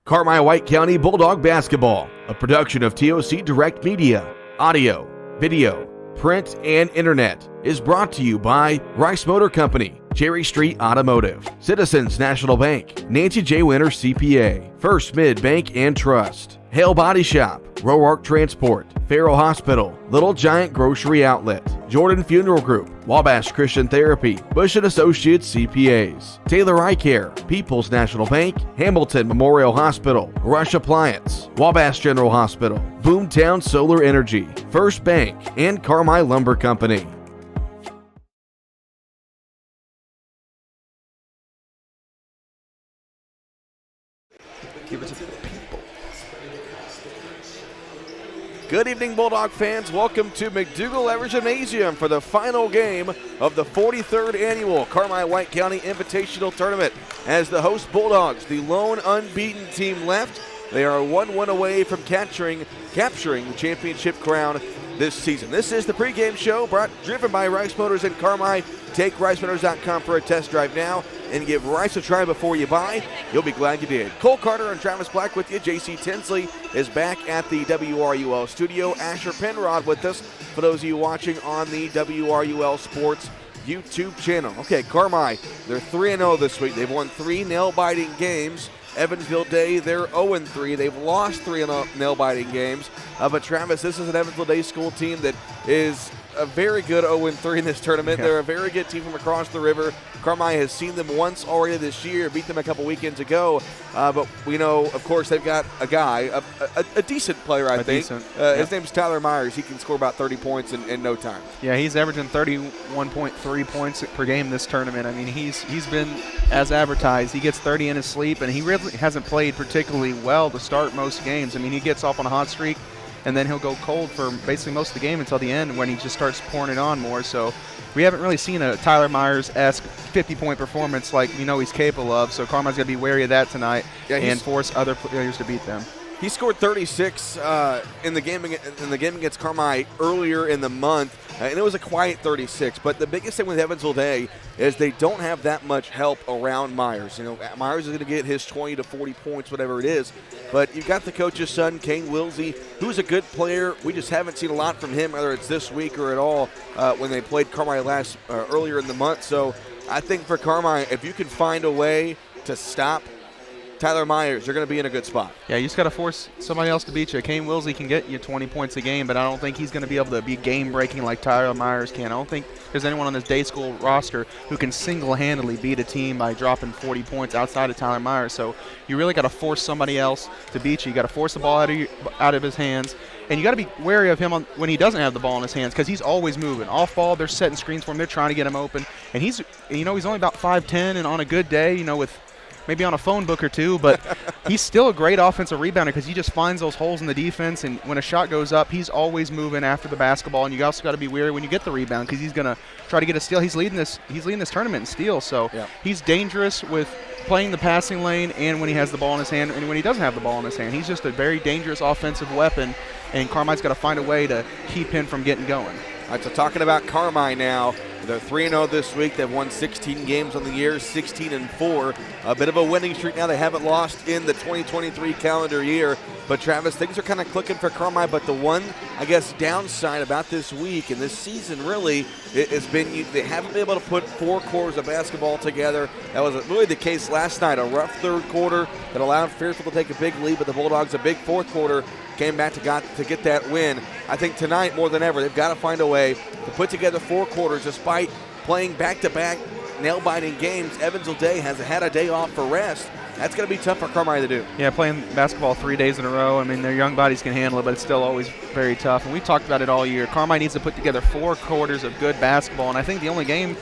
Carmi White County Bulldog Basketball, a production of TOC Direct Media, audio, video, print, and internet, is brought to you by Rice Motor Company, Cherry Street Automotive, Citizens National Bank, Nancy J. Winter CPA, First Mid Bank and Trust, Hale Body Shop, Roark Transport, Farrell Hospital, Little Giant Grocery Outlet, Jordan Funeral Group, Wabash Christian Therapy, Bush & Associates CPAs, Taylor Eye Care, People's National Bank, Hamilton Memorial Hospital, Rush Appliance, Wabash General Hospital, Boomtown Solar Energy, First Bank, and Carmi Lumber Company. Give it to the people. Good evening, Bulldog fans. Welcome to McDougall-Everett Gymnasium for the final game of the 43rd annual Carmi White County Invitational Tournament. As the host Bulldogs, the lone unbeaten team left, they are 1-1 away from capturing the championship crown this season. This is the pregame show driven by Rice Motors and Carmi. Take ricemotors.com for a test drive now and give Rice a try before you buy. You'll be glad you did. Cole Carter and Travis Black with you. JC Tinsley is back at the WRUL studio. Asher Penrod with us for those of you watching on the WRUL Sports YouTube channel. Okay, Carmi, they're 3-0 this week. They've won 3 nail-biting games. Evansville Day, they're 0-3. They've lost 3 nail-biting games. But Travis, this is an Evansville Day school team that is a very good 0-3 in this tournament. Yeah. They're a very good team from across the river. Carmi has seen them once already this year, beat them a couple weekends ago. But we know, of course, they've got a guy, a decent player, I think. His name's Tyler Myers. He can score about 30 points in no time. Yeah, he's averaging 31.3 points per game this tournament. I mean, he's been as advertised. He gets 30 in his sleep, and he really hasn't played particularly well to start most games. I mean, he gets off on a hot streak, and then he'll go cold for basically most of the game until the end when he just starts pouring it on more. So we haven't really seen a Tyler Myers-esque 50-point performance like we know he's capable of. So Carmi's going to be wary of that tonight and force other players to beat them. He scored 36 in the game against Carmi earlier in the month, and it was a quiet 36. But the biggest thing with Evansville Day is they don't have that much help around Myers. You know, Myers is going to get his 20 to 40 points, whatever it is. But you've got the coach's son, Kane Wilsey, who's a good player. We just haven't seen a lot from him, whether it's this week or at all, when they played Carmi earlier in the month. So I think for Carmi, if you can find a way to stop Tyler Myers, you're going to be in a good spot. Yeah, you just got to force somebody else to beat you. Kane Wilsey can get you 20 points a game, but I don't think he's going to be able to be game-breaking like Tyler Myers can. I don't think there's anyone on this day school roster who can single-handedly beat a team by dropping 40 points outside of Tyler Myers. So you really got to force somebody else to beat you. You got to force the ball out of his hands. And you got to be wary of him when he doesn't have the ball in his hands because he's always moving. Off ball, they're setting screens for him. They're trying to get him open. And he's only about 5'10", and on a good day, with maybe on a phone book or two, but he's still a great offensive rebounder because he just finds those holes in the defense, and when a shot goes up, he's always moving after the basketball, and you also got to be wary when you get the rebound because he's going to try to get a steal. He's leading this tournament in steals, so he's dangerous with playing the passing lane and when he has the ball in his hand and when he doesn't have the ball in his hand. He's just a very dangerous offensive weapon, and Carmi's got to find a way to keep him from getting going. All right, so talking about Carmi now, they're 3-0 this week. They've won 16 games on the year, 16-4. A bit of a winning streak now. They haven't lost in the 2023 calendar year. But, Travis, things are kind of clicking for Carmi. But the one, downside about this week and this season really has been they haven't been able to put 4 quarters of basketball together. That was really the case last night. A rough third quarter that allowed Fairfield to take a big lead, but the Bulldogs, a big fourth quarter, came back to get that win. I think tonight, more than ever, they've got to find a way to put together 4 quarters despite playing back-to-back nail-biting games. Evansville Day has had a day off for rest. That's going to be tough for Carmi to do. Yeah, playing basketball 3 days in a row. I mean, their young bodies can handle it, but it's still always very tough. And we've talked about it all year. Carmi needs to put together 4 quarters of good basketball, and I think the only game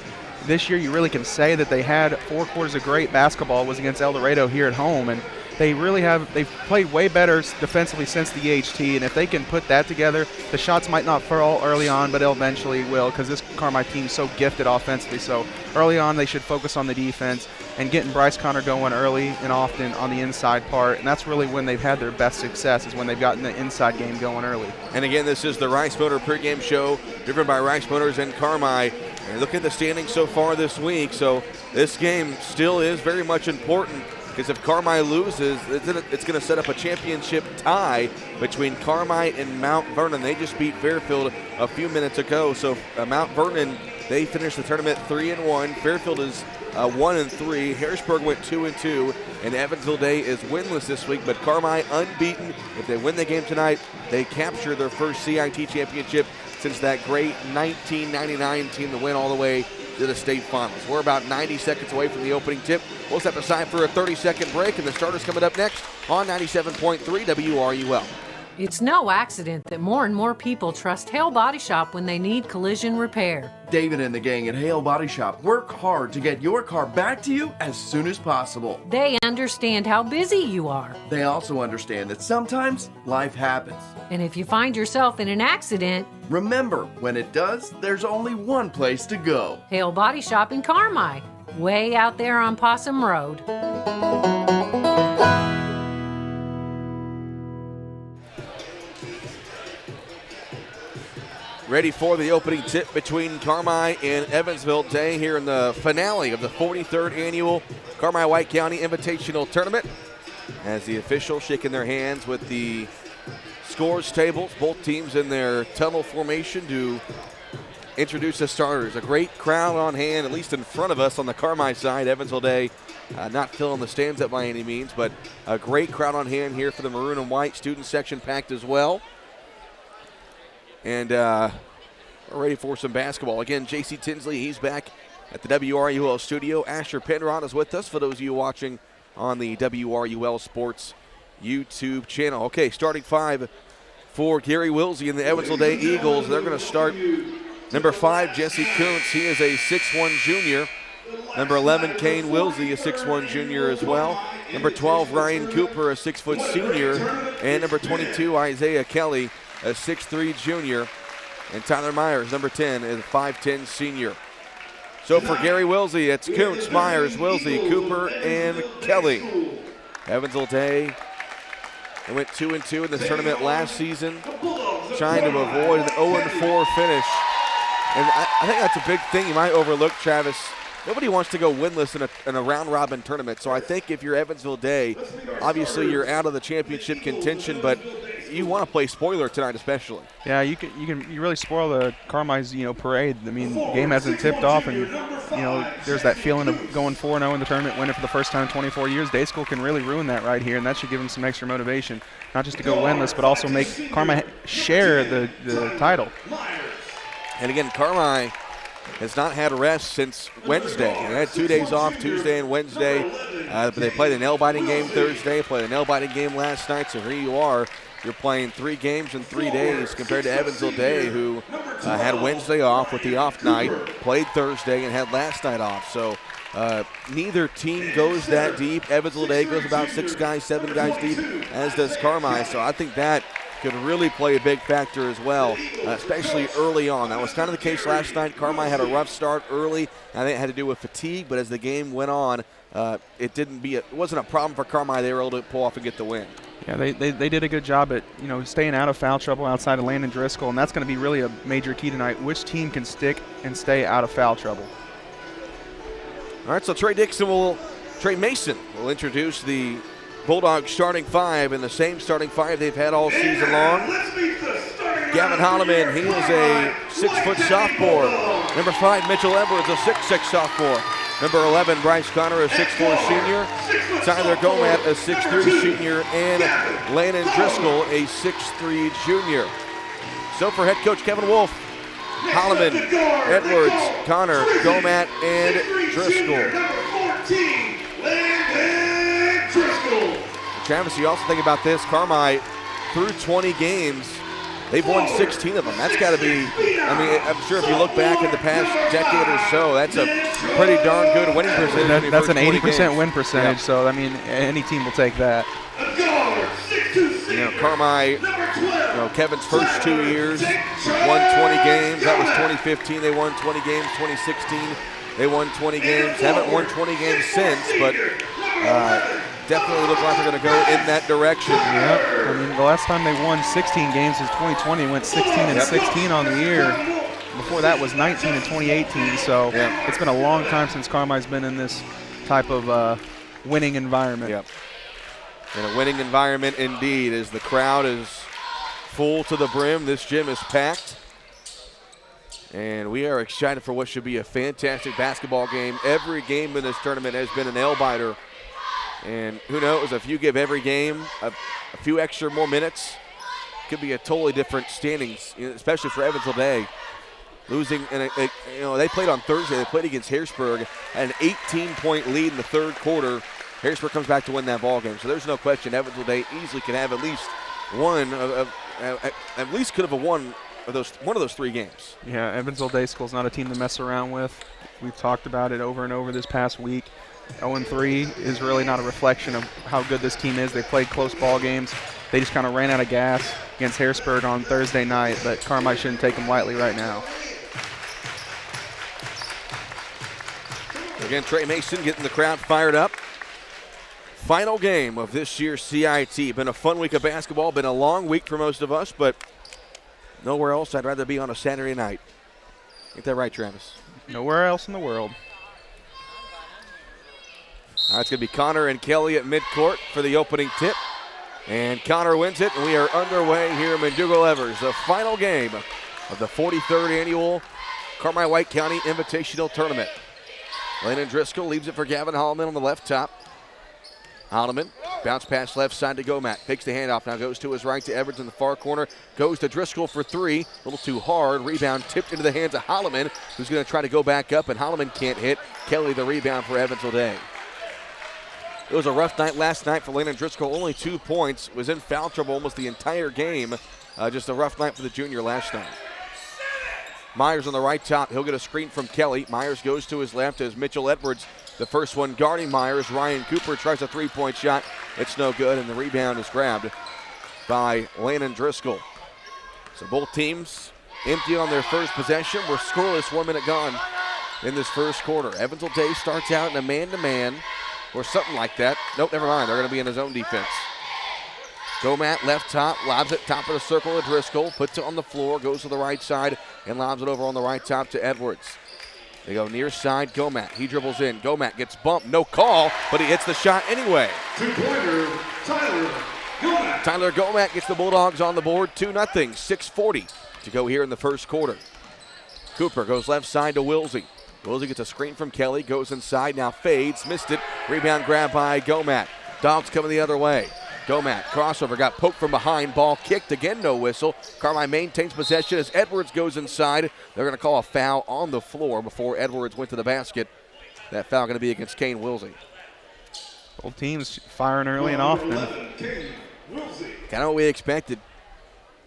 this year you really can say that they had 4 quarters of great basketball was against El Dorado here at home. And they've played way better defensively since the EHT, and if they can put that together, the shots might not fall early on, but eventually will because this Carmi team is so gifted offensively. So early on they should focus on the defense and getting Bryce Connor going early and often on the inside part, and that's really when they've had their best success is when they've gotten the inside game going early. And again, this is the Rice Motor pregame show driven by Rice Motors and Carmi. And look at the standings so far this week. So this game still is very much important because if Carmi loses, it's going to set up a championship tie between Carmi and Mount Vernon. They just beat Fairfield a few minutes ago. So Mount Vernon, they finished the tournament 3-1. Fairfield is 1-3. Harrisburg went 2-2, and Evansville Day is winless this week. But Carmi unbeaten. If they win the game tonight, they capture their first CIT championship since that great 1999 team that went all the way to the state finals. We're about 90 seconds away from the opening tip. We'll step aside for a 30-second break, and the starters coming up next on 97.3 WRUL. It's no accident that more and more people trust Hale Body Shop when they need collision repair. David and the gang at Hale Body Shop work hard to get your car back to you as soon as possible. They understand how busy you are. They also understand that sometimes life happens. And if you find yourself in an accident, remember, when it does, there's only one place to go. Hale Body Shop in Carmi, way out there on Possum Road. Ready for the opening tip between Carmi and Evansville Day here in the finale of the 43rd annual Carmi White County Invitational Tournament. As the officials shaking their hands with the scores tables, both teams in their tunnel formation to introduce the starters. A great crowd on hand, at least in front of us on the Carmi side. Evansville Day not filling the stands up by any means, but a great crowd on hand here for the maroon and white student section, packed as well. And we're ready for some basketball. Again, J.C. Tinsley, he's back at the WRUL studio. Asher Penrod is with us for those of you watching on the WRUL Sports YouTube channel. Okay, starting five for Gary Wilsey and the Evansville Day Eagles. They're going to start number 5, Jesse Kuntz. He is a 6'1 junior. Number 11, Kane Wilsey, a 6'1 junior as well. Number 12, Ryan Cooper, a 6-foot senior. And number 22, Isaiah Kelly, a 6'3 junior, and Tyler Myers, number 10, is a 5'10 senior. So for Gary Wilsey, it's Kuntz, Myers, Wilsey, Cooper, and Kelly. Evansville Day, they went 2-2 in this tournament last season, trying to avoid an 0-4 finish. And I think that's a big thing you might overlook, Travis. Nobody wants to go winless in a round-robin tournament. So I think if you're Evansville Day, obviously you're out of the championship contention, but you want to play spoiler tonight, especially. Yeah, you really spoil the Carmi's parade. I mean, the game hasn't tipped off, and there's that feeling of going 4-0 in the tournament, winning for the first time in 24 years. Day school can really ruin that right here, and that should give them some extra motivation, not just to go winless, but also make Carmi share the title. And again, Carmi has not had a rest since Wednesday. They had 2 days off, Tuesday and Wednesday, but they played a nail-biting game Thursday, played a nail-biting game last night, so here you are. You're playing 3 games in 3 days compared to Evansville Day, who had Wednesday off with the off night, played Thursday, and had last night off. So neither team goes that deep. Evansville Day goes about 6 guys, 7 guys deep, as does Carmi. So I think that could really play a big factor as well, especially early on. That was kind of the case last night. Carmi had a rough start early. I think it had to do with fatigue, but as the game went on, it wasn't a problem for Carmi. They were able to pull off and get the win. Yeah, they did a good job at staying out of foul trouble outside of Landon Driscoll, and that's going to be really a major key tonight. Which team can stick and stay out of foul trouble? All right, so Trey Mason will introduce the Bulldogs starting 5, and the same starting 5 they've had all season long. Gavin Holloman, he is a 6-foot sophomore. Number 5, Mitchell Edwards, a 6'6 sophomore. Number 11, Bryce Connor, a 6'4 senior. Tyler Gomat, a 6'3 senior. And Landon Driscoll, a 6'3 junior. So for head coach Kevin Wolf, Holloman, Edwards, Connor, Gomat, and Driscoll. Travis, you also think about this. Carmi, through 20 games, they've won 16 of them. That's got to be, I'm sure if you look back in the past decade or so, that's a pretty darn good winning percentage. That's an 80% win percentage, yeah. So, any team will take that. Carmi, Kevin's first 2 years, won 20 games. That was 2015. They won 20 games. 2016, they won 20 games. Haven't won 20 games since, but definitely look like they're going to go in that direction. Yep. The last time they won 16 games was 2020. Went 16-16 on the year. Before that was 19 in 2018. So it's been a long time since Carmi's been in this type of winning environment. Yep. In a winning environment indeed, as the crowd is full to the brim. This gym is packed. And we are excited for what should be a fantastic basketball game. Every game in this tournament has been a nail-biter. And who knows, if you give every game a few extra more minutes, could be a totally different standings, especially for Evansville Day. Losing, and they played on Thursday. They played against Harrisburg, had an 18-point lead in the third quarter. Harrisburg comes back to win that ball game. So there's no question Evansville Day easily could have at least one at least could have won one of those 3 games. Yeah, Evansville Day School's not a team to mess around with. We've talked about it over and over this past week. 0-3 is really not a reflection of how good this team is. They played close ball games. They just kind of ran out of gas against Harrisburg on Thursday night, but Carmi shouldn't take them lightly right now. Again, Trey Mason getting the crowd fired up. Final game of this year's CIT. Been a fun week of basketball. Been a long week for most of us, but nowhere else I'd rather be on a Saturday night. Ain't that right, Travis? Nowhere else in the world. All right, it's going to be Connor and Kelly at midcourt for the opening tip. And Connor wins it, and we are underway here in McDougall-Evers, the final game of the 43rd annual Carmi White County Invitational Tournament. Landon Driscoll leaves it for Gavin Holloman on the left top. Holloman, bounce pass left side to Gomack. Takes the handoff, now goes to his right to Edwards in the far corner. Goes to Driscoll for 3, a little too hard. Rebound tipped into the hands of Holloman, who's going to try to go back up, and Holloman can't hit. Kelly the rebound for Evansville Day. It was a rough night last night for Landon Driscoll. Only 2 points. Was in foul trouble almost the entire game. Just a rough night for the junior last night. Myers on the right top. He'll get a screen from Kelly. Myers goes to his left as Mitchell Edwards, the first one guarding Myers. Ryan Cooper tries a 3-point shot. It's no good, and the rebound is grabbed by Landon Driscoll. So both teams empty on their first possession. We're scoreless, 1 minute gone in this first quarter. Evansville Day starts out in a man-to-man or something like that. Nope, never mind. They're going to be in his own defense. Gomat left top, lobs it top of the circle to Driscoll, puts it on the floor, goes to the right side, and lobs it over on the right top to Edwards. They go near side, Gomat. He dribbles in. Gomat gets bumped. No call, but he hits the shot anyway. Two-pointer, Tyler Gomat. Tyler Gomat gets the Bulldogs on the board, 2-0, 6:40 to go here in the first quarter. Cooper goes left side to Wilsey. Wilsey gets a screen from Kelly, goes inside, now fades, missed it. Rebound grab by Gomat. Dogs coming the other way. Gomat, crossover, got poked from behind, ball kicked, again no whistle. Carmi maintains possession as Edwards goes inside. They're going to call a foul on the floor before Edwards went to the basket. That foul going to be against Kane Wilsey. Both teams firing early and often. Kind of what we expected.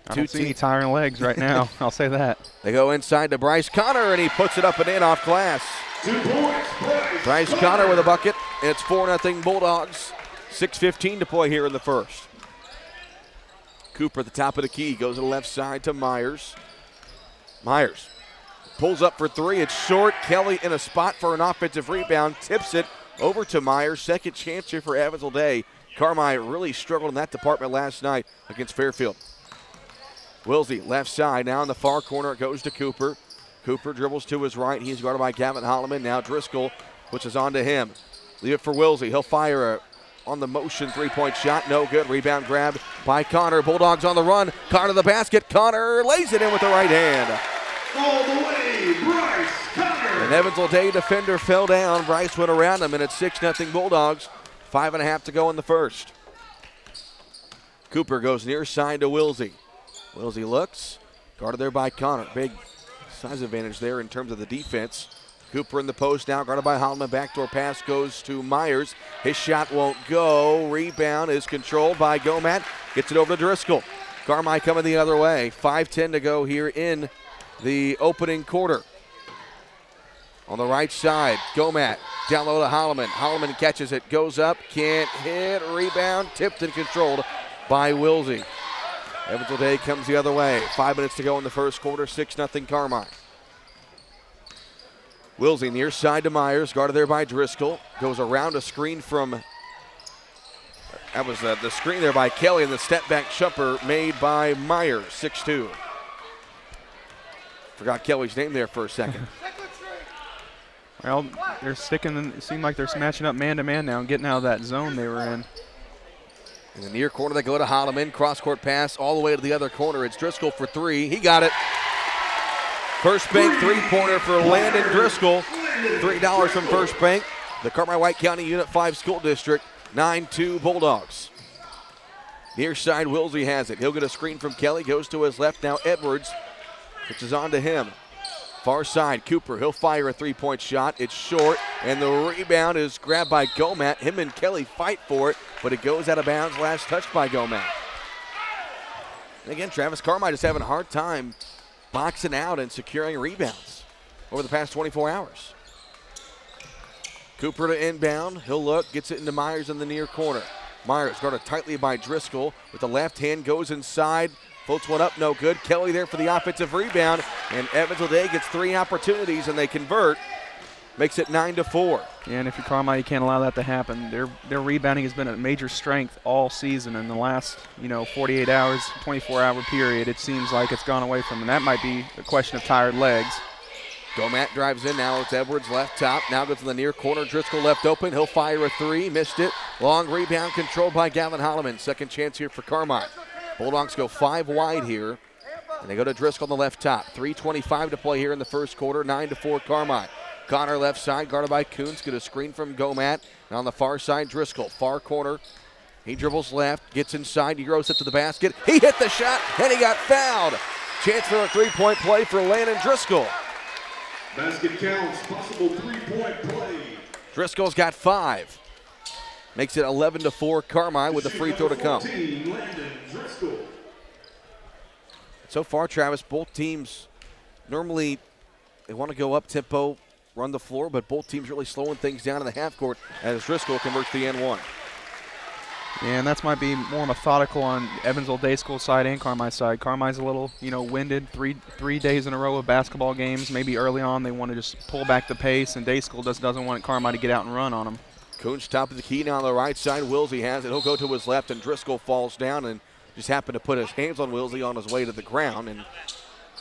I don't see any tiring legs right now, I'll say that. They go inside to Bryce Connor, and he puts it up and in off glass. 2 points, Bryce Connor with a bucket, and it's 4-0 Bulldogs. 6:15 to play here in the first. Cooper at the top of the key, goes to the left side to Myers. Myers pulls up for 3. It's short. Kelly in a spot for an offensive rebound, tips it over to Myers. Second chance here for Evansville Day. Carmi really struggled in that department last night against Fairfield. Wilsey left side, now in the far corner, it goes to Cooper. Cooper dribbles to his right. He's guarded by Gavin Holloman. Now Driscoll pushes on to him. Leave it for Wilsey. He'll fire on the motion 3-point shot. No good. Rebound grabbed by Connor. Bulldogs on the run. Connor to the basket. Connor lays it in with the right hand. all the way, Bryce Connor. An Evansville Day defender fell down. Bryce went around him, and it's 6-0 Bulldogs. 5.5 to go in the first. Cooper goes near side to Wilsey. Wilsey looks. Guarded there by Connor. Big size advantage there in terms of the defense. Cooper in the post now, guarded by Holloman. Backdoor pass goes to Myers. His shot won't go. Rebound is controlled by Gomat. Gets it over to Driscoll. Carmi coming the other way. 5:10 to go here in the opening quarter. On the right side, Gomat down low to Holloman. Holloman catches it, goes up, can't hit. Rebound, tipped and controlled by Wilsey. Evansville Day comes the other way. 5 minutes to go in the first quarter. 6-0 Carmi. Wilsey near side to Myers, guarded there by Driscoll. Goes around a screen from, that was the screen there by Kelly, and the step back jumper made by Myers, 6'2". Forgot Kelly's name there for a second. Well, they're sticking. It seemed like they're matching up man-to-man now and getting out of that zone they were in. In the near corner, they go to Holloman. Cross-court pass all the way to the other corner. It's Driscoll for three. He got it. First Bank three-pointer for Landon Driscoll. $3 from First Bank. The Carmi White County Unit 5 School District. 9-2 Bulldogs. Near side, Wilsey has it. He'll get a screen from Kelly. Goes to his left now. Edwards pitches on to him. Far side, Cooper. He'll fire a three-point shot. It's short, and the rebound is grabbed by Gomat. Him and Kelly fight for it, but it goes out of bounds. Last touched by Gomat. And again, Travis Carmi is having a hard time boxing out and securing rebounds over the past 24 hours. Cooper to inbound. He'll look, gets it into Myers in the near corner. Myers guarded tightly by Driscoll with the left hand, goes inside. Floats one up, no good. Kelly there for the offensive rebound, and Evansville Day gets three opportunities, and they convert. Makes it 9-4. Yeah, and if you're Carmi, you can't allow that to happen. Their rebounding has been a major strength all season. In the last, 48 hours, 24-hour period, it seems like it's gone away from them. That might be a question of tired legs. Gomat drives in now. It's Edwards left top. Now goes to the near corner. Driscoll left open. He'll fire a three. Missed it. Long rebound controlled by Gavin Holloman. Second chance here for Carmi. Bulldogs go 5 wide here, and they go to Driscoll on the left top. 3:25 to play here in the first quarter. 9-4 Carmi. Connor left side, guarded by Coons. Get a screen from Gomat. And on the far side, Driscoll. Far corner. He dribbles left, gets inside, Euros it to the basket. He hit the shot, and he got fouled. Chance for a three-point play for Landon Driscoll. Basket counts, possible three-point play. Driscoll's got 5. Makes it 11-4 Carmi with the free throw to come. 14, Landon Driscoll. So far, Travis, both teams normally they want to go up tempo, run the floor, but both teams really slowing things down in the half court as Driscoll converts the N1. Yeah, and that's might be more methodical on Evansville Day School side and Carmi's side. Carmi's a little, winded. Three days in a row of basketball games. Maybe early on they want to just pull back the pace, and Day School just doesn't want Carmi to get out and run on them. Coons top of the key now on the right side. Wilsey has it. He'll go to his left, and Driscoll falls down and just happened to put his hands on Wilsey on his way to the ground, and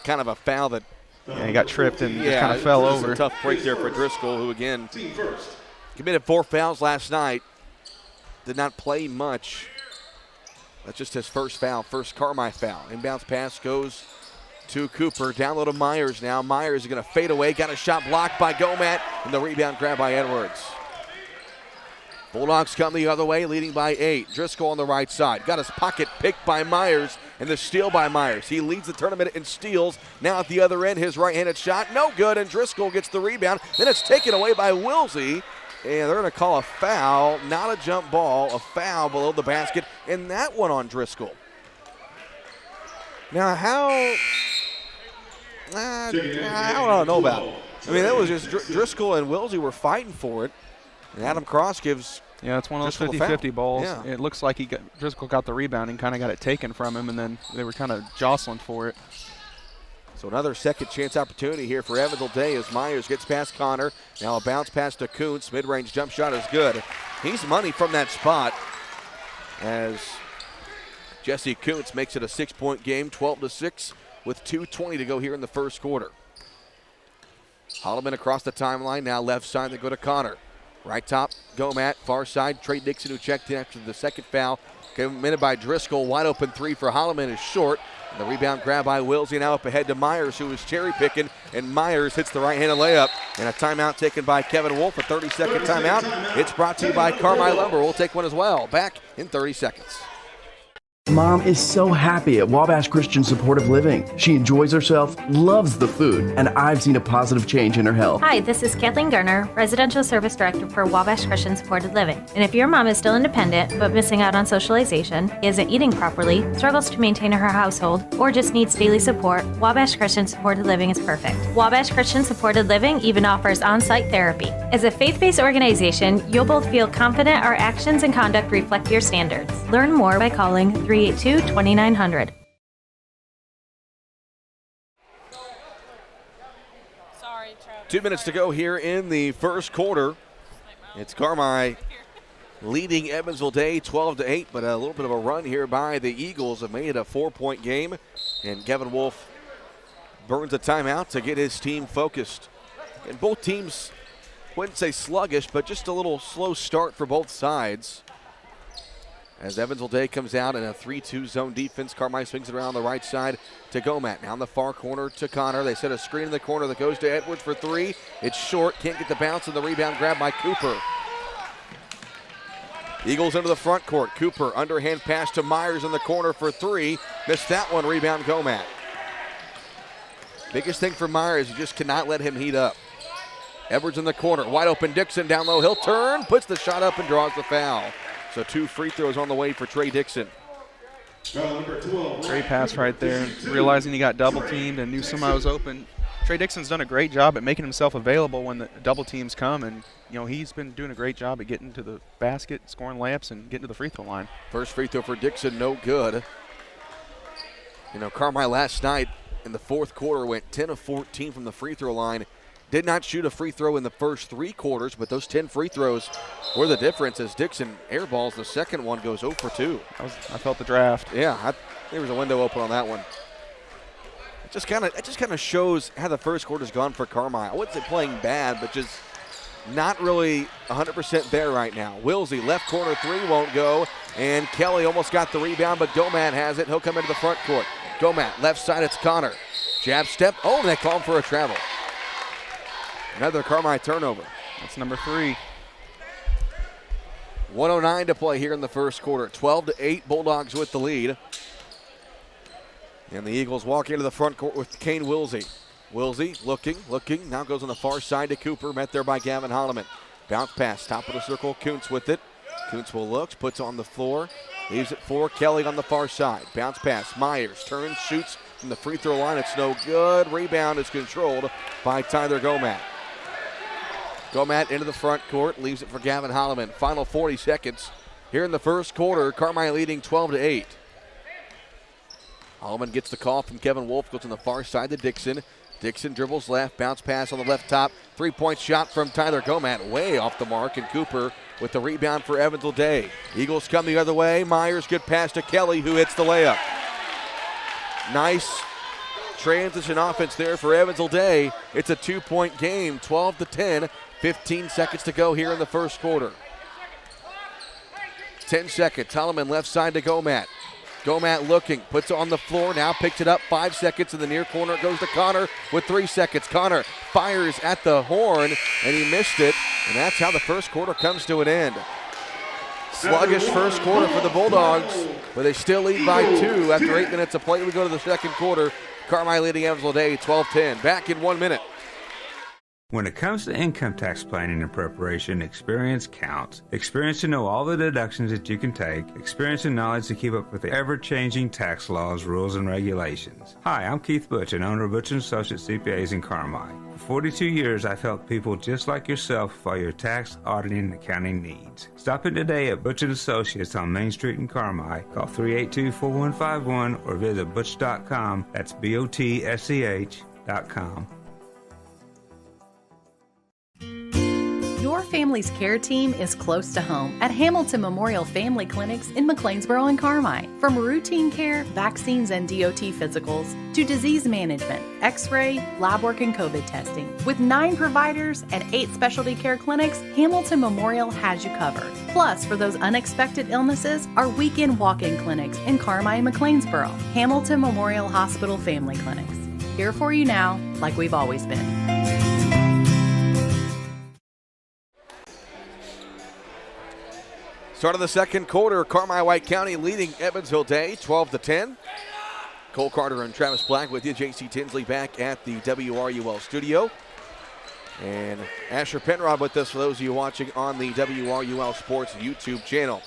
kind of a foul that. Yeah, he got tripped and just kind of fell over. A tough break there for Driscoll, who again committed 4 fouls last night. Did not play much. That's just his first foul, first Carmi foul. Inbounds pass goes to Cooper. Down low to Myers now. Myers is going to fade away. Got a shot blocked by Gomat, and the rebound grabbed by Edwards. Bulldogs come the other way, leading by 8. Driscoll on the right side. Got his pocket picked by Myers, and the steal by Myers. He leads the tournament in steals. Now at the other end, his right-handed shot, no good, and Driscoll gets the rebound. Then it's taken away by Wilsey, and they're going to call a foul, not a jump ball, a foul below the basket, and that one on Driscoll. Now I don't know about it. I mean, that was just Driscoll and Wilsey were fighting for it. And Adam Cross gives. Yeah, it's one of those 50-50 balls. Yeah. It looks like Driscoll got the rebound and kind of got it taken from him, and then they were kind of jostling for it. So another second chance opportunity here for Evansville Day as Myers gets past Connor. Now a bounce pass to Kuntz. Mid-range jump shot is good. He's money from that spot as Jesse Kuntz makes it a 6-point game, 12-6 with 2:20 to go here in the first quarter. Holloman across the timeline. Now left side, they go to Connor. Right top, Gomat. Far side, Trey Dixon, who checked in after the second foul. Committed by Driscoll. Wide open three for Holloman is short. And the rebound grab by Wilsey. Now up ahead to Myers, who is cherry picking. And Myers hits the right-handed layup. And a timeout taken by Kevin Wolf, a 30-second timeout. It's brought to you by Carmi Lumber. We'll take one as well. Back in 30 seconds. Mom is so happy at Wabash Christian Supportive Living. She enjoys herself, loves the food, and I've seen a positive change in her health. Hi, this is Kathleen Garner, Residential Service Director for Wabash Christian Supported Living. And if your mom is still independent but missing out on socialization, isn't eating properly, struggles to maintain her household, or just needs daily support, Wabash Christian Supported Living is perfect. Wabash Christian Supported Living even offers on-site therapy. As a faith-based organization, you'll both feel confident our actions and conduct reflect your standards. Learn more by calling 382-2900. 2 minutes to go here in the first quarter. It's Carmi leading Evansville Day 12-8, but a little bit of a run here by the Eagles have made it a 4-point game, and Kevin Wolf burns a timeout to get his team focused. And both teams wouldn't say sluggish, but just a little slow start for both sides. As Evansville Day comes out in a 3-2 zone defense, Carmi swings it around the right side to Gomat. Now in the far corner to Connor. They set a screen in the corner that goes to Edwards for three. It's short, can't get the bounce, and the rebound grabbed by Cooper. Eagles into the front court. Cooper, underhand pass to Myers in the corner for three. Missed that one, rebound Gomat. Biggest thing for Myers, you just cannot let him heat up. Edwards in the corner, wide open Dixon down low. He'll turn, puts the shot up and draws the foul. So 2 free throws on the way for Trey Dixon. Foul number 12. Great pass right there. Realizing he got double teamed and knew somebody was open. Trey Dixon's done a great job at making himself available when the double teams come, and he's been doing a great job at getting to the basket, scoring layups, and getting to the free throw line. First free throw for Dixon, no good. Carmi last night in the fourth quarter went 10 of 14 from the free throw line. Did not shoot a free throw in the first 3 quarters, but those 10 free throws were the difference as Dixon airballs the second one, goes 0 for 2. I felt the draft. Yeah, there was a window open on that one. It just kind of shows how the first quarter's gone for Carmi. I wouldn't say playing bad, but just not really 100% there right now. Wilsey, left corner three, won't go, and Kelly almost got the rebound, but Gomat has it. He'll come into the front court. Gomat, left side, it's Connor. Jab step, and they call him for a travel. Another Carmi turnover. That's number 3. 1:09 to play here in the first quarter. 12-8, Bulldogs with the lead. And the Eagles walk into the front court with Kane Wilsey. Wilsey looking, now goes on the far side to Cooper, met there by Gavin Holloman. Bounce pass, top of the circle, Kuntz with it. Kuntz will look, puts on the floor, leaves it for Kelly on the far side. Bounce pass, Myers turns, shoots from the free throw line, it's no good. Rebound is controlled by Tyler Gomat. Gomat into the front court, leaves it for Gavin Holloman. Final 40 seconds here in the first quarter. Carmi leading 12-8. Holloman gets the call from Kevin Wolf, goes on the far side to Dixon. Dixon dribbles left, bounce pass on the left top. 3-point shot from Tyler Gomat, way off the mark, and Cooper with the rebound for Evansville Day. Eagles come the other way. Myers, good pass to Kelly, who hits the layup. Nice transition offense there for Evansville Day. It's a 2-point game, 12-10. 15 seconds to go here in the first quarter. 10 seconds. Holloman left side to Gomat. Gomat looking, puts it on the floor, now picks it up. 5 seconds in the near corner. It goes to Connor with 3 seconds. Connor fires at the horn, and he missed it. And that's how the first quarter comes to an end. Sluggish first quarter for the Bulldogs, but they still lead by 2 after 8 minutes of play. We go to the second quarter. Carmi leading Evansville Day 12-10. Back in 1 minute. When it comes to income tax planning and preparation, experience counts. Experience to know all the deductions that you can take. Experience and knowledge to keep up with the ever-changing tax laws, rules, and regulations. Hi, I'm Keith Butch, and owner of Butch & Associates CPAs in Carmi. For 42 years, I've helped people just like yourself with all your tax, auditing, and accounting needs. Stop in today at Butch & Associates on Main Street in Carmi. Call 382-4151 or visit butch.com. That's BOTSCH.com. Your family's care team is close to home at Hamilton Memorial Family Clinics in McLeansboro and Carmi. From routine care, vaccines, and DOT physicals to disease management, x-ray, lab work, and COVID testing. With 9 providers and 8 specialty care clinics, Hamilton Memorial has you covered. Plus, for those unexpected illnesses, our weekend walk-in clinics in Carmi and McLeansboro. Hamilton Memorial Hospital Family Clinics. Here for you now, like we've always been. Start of the second quarter, Carmi White County leading Evansville Day 12-10. Cole Carter and Travis Black with you. J.C. Tinsley back at the WRUL studio. And Asher Penrod with us for those of you watching on the WRUL Sports YouTube channel.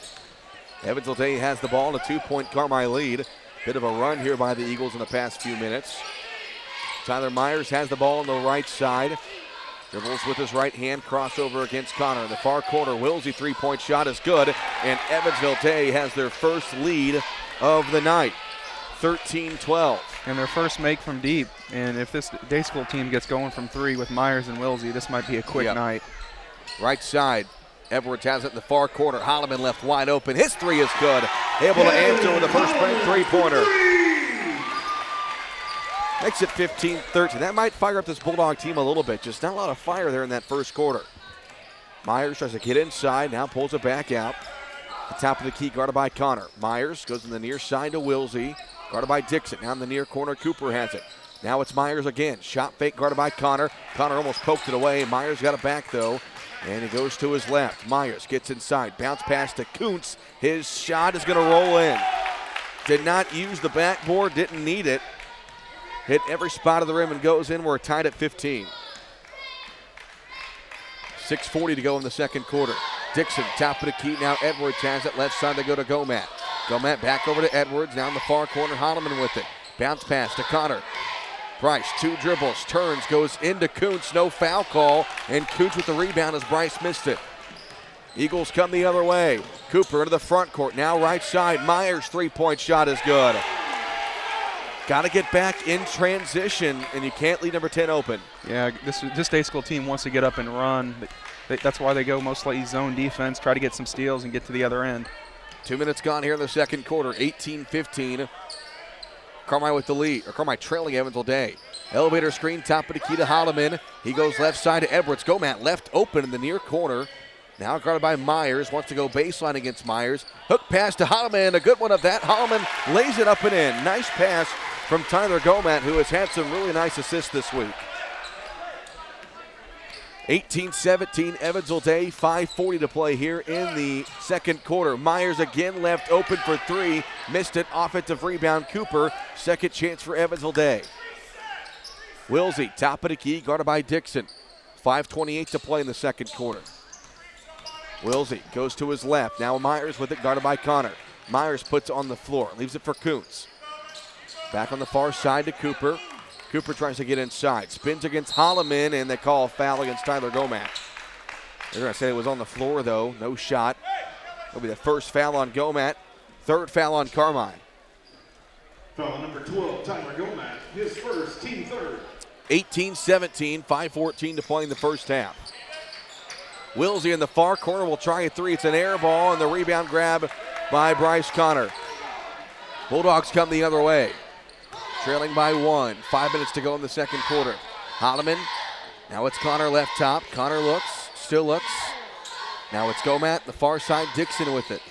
Evansville Day has the ball in a 2-point Carmi lead. Bit of a run here by the Eagles in the past few minutes. Tyler Myers has the ball on the right side. Dribbles with his right hand, crossover against Connor. In the far corner, Wilsey 3-point shot is good, and Evansville Day has their first lead of the night, 13-12. And their first make from deep. And if this day school team gets going from 3 with Myers and Wilsey, this might be a quick night. Right side, Edwards has it in the far corner. Holloman left wide open. His 3 is good. Able to answer with a first break 3-pointer. Makes it 15-13. That might fire up this Bulldog team a little bit. Just not a lot of fire there in that first quarter. Myers tries to get inside, now pulls it back out. The top of the key guarded by Connor. Myers goes in the near side to Wilsey, guarded by Dixon. Now in the near corner, Cooper has it. Now it's Myers again. Shot fake guarded by Connor. Connor almost poked it away. Myers got it back though, and he goes to his left. Myers gets inside, bounce pass to Kuntz. His shot is going to roll in. Did not use the backboard, didn't need it. Hit every spot of the rim and goes in. We're tied at 15. 6:40 to go in the second quarter. Dixon, top of the key. Now Edwards has it. Left side, they go to Gomat. Gomat back over to Edwards. Now in the far corner, Holloman with it. Bounce pass to Connor. Bryce, 2 dribbles, turns, goes into Kuntz. No foul call, and Kuntz with the rebound as Bryce missed it. Eagles come the other way. Cooper into the front court. Now right side. Myers' three-point shot is good. Got to get back in transition, and you can't leave number 10 open. Yeah, this day school team wants to get up and run. That's why they go mostly zone defense, try to get some steals and get to the other end. 2 minutes gone here in the second quarter, 18-15. Carmi with the lead, or Carmi trailing Evansville Day. Elevator screen, top of the key to Holloman. He goes left side to Edwards. Gomat left open in the near corner. Now guarded by Myers, wants to go baseline against Myers. Hook pass to Holloman, a good one of that. Holloman lays it up and in. Nice pass from Tyler Gomat, who has had some really nice assists this week. 18-17, Evansville Day, 5:40 to play here in the second quarter. Myers again left open for 3, missed it, offensive rebound, Cooper. Second chance for Evansville Day. Wilsey, top of the key, guarded by Dixon. 5:28 to play in the second quarter. Wilsey goes to his left, now Myers with it, guarded by Connor. Myers puts it on the floor, leaves it for Kuntz. Back on the far side to Cooper. Cooper tries to get inside, spins against Holloman, and they call a foul against Tyler Gomat. They're going to say it was on the floor, though. No shot. It'll be the first foul on Gomat, third foul on Carmi. Foul number 12, Tyler Gomat, his first, team third. 18-17, 5:14 to play in the first half. Wilsey in the far corner will try a 3. It's an air ball, and the rebound grab by Bryce Connor. Bulldogs come the other way. Trailing by 1. 5 minutes to go in the second quarter. Holloman. Now it's Connor left top. Connor looks, still looks. Now it's Gomat, the far side. Dixon with it.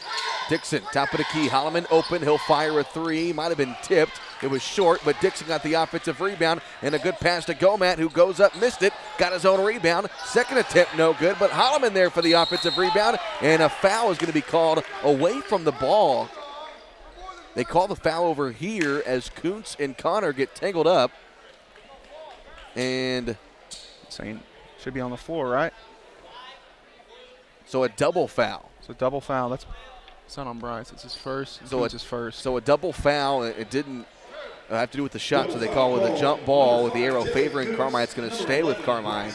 Dixon, top of the key. Holloman open. He'll fire a 3. Might have been tipped. It was short, but Dixon got the offensive rebound and a good pass to Gomat, who goes up, missed it, got his own rebound. Second attempt, no good, but Holloman there for the offensive rebound, and a foul is going to be called away from the ball. They call the foul over here as Kuntz and Connor get tangled up. And saying should be on the floor, right? So a double foul. So double foul. That's not on Bryce. It's his first. So it's his first. So a double foul. It didn't have to do with the shot, so they call with a jump ball with the arrow favoring Carmi. It's going to stay with Carmi.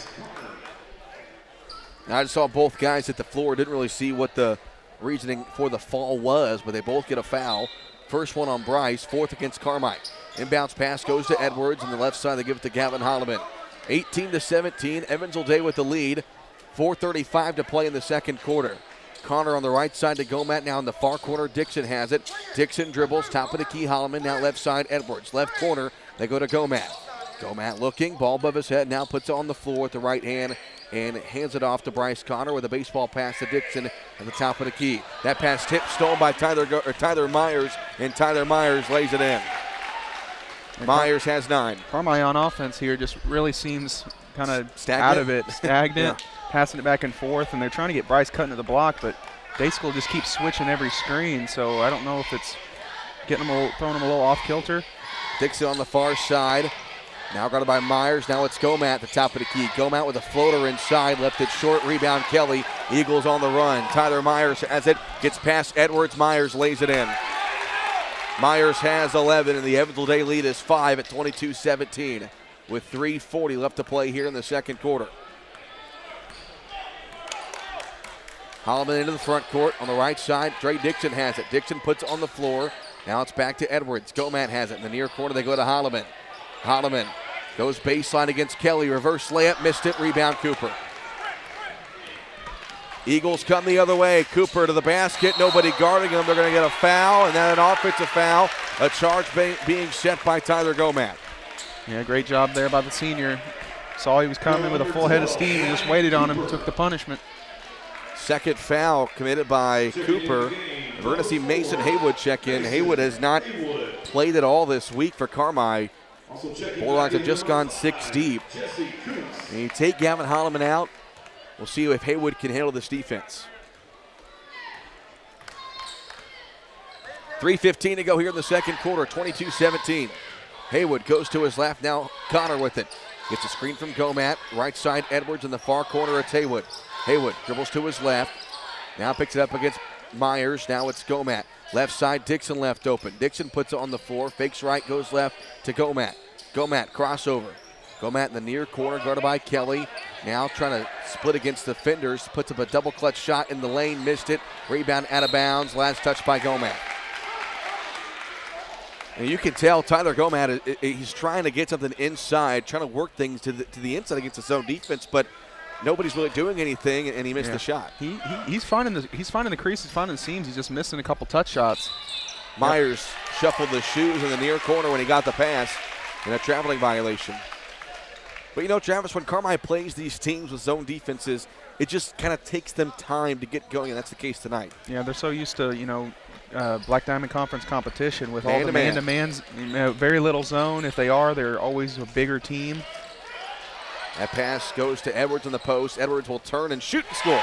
I just saw both guys hit the floor. Didn't really see what the reasoning for the fall was, but they both get a foul. First one on Bryce, fourth against Carmi. Inbounds pass goes to Edwards, and the left side they give it to Gavin Holloman. 18-17, Evansville Day with the lead. 4:35 to play in the second quarter. Connor on the right side to Gomat, now in the far corner. Dixon has it. Dixon dribbles, top of the key, Holloman, now left side, Edwards. Left corner, they go to Gomat. Gomat looking, ball above his head, now puts it on the floor with the right hand and hands it off to Bryce Connor with a baseball pass to Dixon at the top of the key. That pass tipped, stolen by Tyler Myers, and Tyler Myers lays it in. And Myers has 9. Carmi on offense here just really seems kind of out of it, stagnant, passing it back and forth, and they're trying to get Bryce cutting to the block, but Day School just keeps switching every screen, so I don't know if it's getting them throwing them a little off kilter. Dixon on the far side. Now guarded by Myers. Now it's Gomat at the top of the key. Gomat with a floater inside. Left it short. Rebound Kelly. Eagles on the run. Tyler Myers has it. Gets past Edwards. Myers lays it in. Myers has 11, and the Evansville Day lead is 5 at 22-17 with 3:40 left to play here in the second quarter. Holloman into the front court on the right side. Dre Dixon has it. Dixon puts it on the floor. Now it's back to Edwards. Gomat has it. In the near corner, they go to Holloman. Holloman goes baseline against Kelly. Reverse layup, missed it. Rebound Cooper. Eagles come the other way. Cooper to the basket. Nobody guarding him. They're going to get a foul, and then an offensive foul. A charge being set by Tyler Gomat. Yeah, great job there by the senior. Saw he was coming with a full head of steam and just waited on him, took the punishment. Second foul committed by Cooper. And we're going to see Mason Haywood check in. Haywood has not played at all this week for Carmi. Bulldogs have just gone 6 deep. And you take Gavin Holloman out, we'll see if Haywood can handle this defense. 3:15 to go here in the second quarter, 22-17. Haywood goes to his left, now Connor with it. Gets a screen from Gomat, right side Edwards in the far corner, it's Haywood. Haywood dribbles to his left, now picks it up against Myers, now it's Gomat. Left side, Dixon left open. Dixon puts it on the floor, fakes right, goes left to Gomat. Gomat, crossover. Gomat in the near corner, guarded by Kelly. Now trying to split against defenders, puts up a double clutch shot in the lane, missed it. Rebound out of bounds, last touch by Gomat. And you can tell Tyler Gomat, he's trying to get something inside, trying to work things to the inside against his own defense, but nobody's really doing anything, and he missed the shot. He's finding the crease, he's finding the seams, he's just missing a couple touch shots. Myers shuffled the shoes in the near corner when he got the pass, and a traveling violation. But you know, Travis, when Carmi plays these teams with zone defenses, it just kind of takes them time to get going, and that's the case tonight. Yeah, they're so used to, Black Diamond Conference competition with all the man-to-mans, very little zone. If they are, they're always a bigger team. That pass goes to Edwards in the post. Edwards will turn and shoot and score.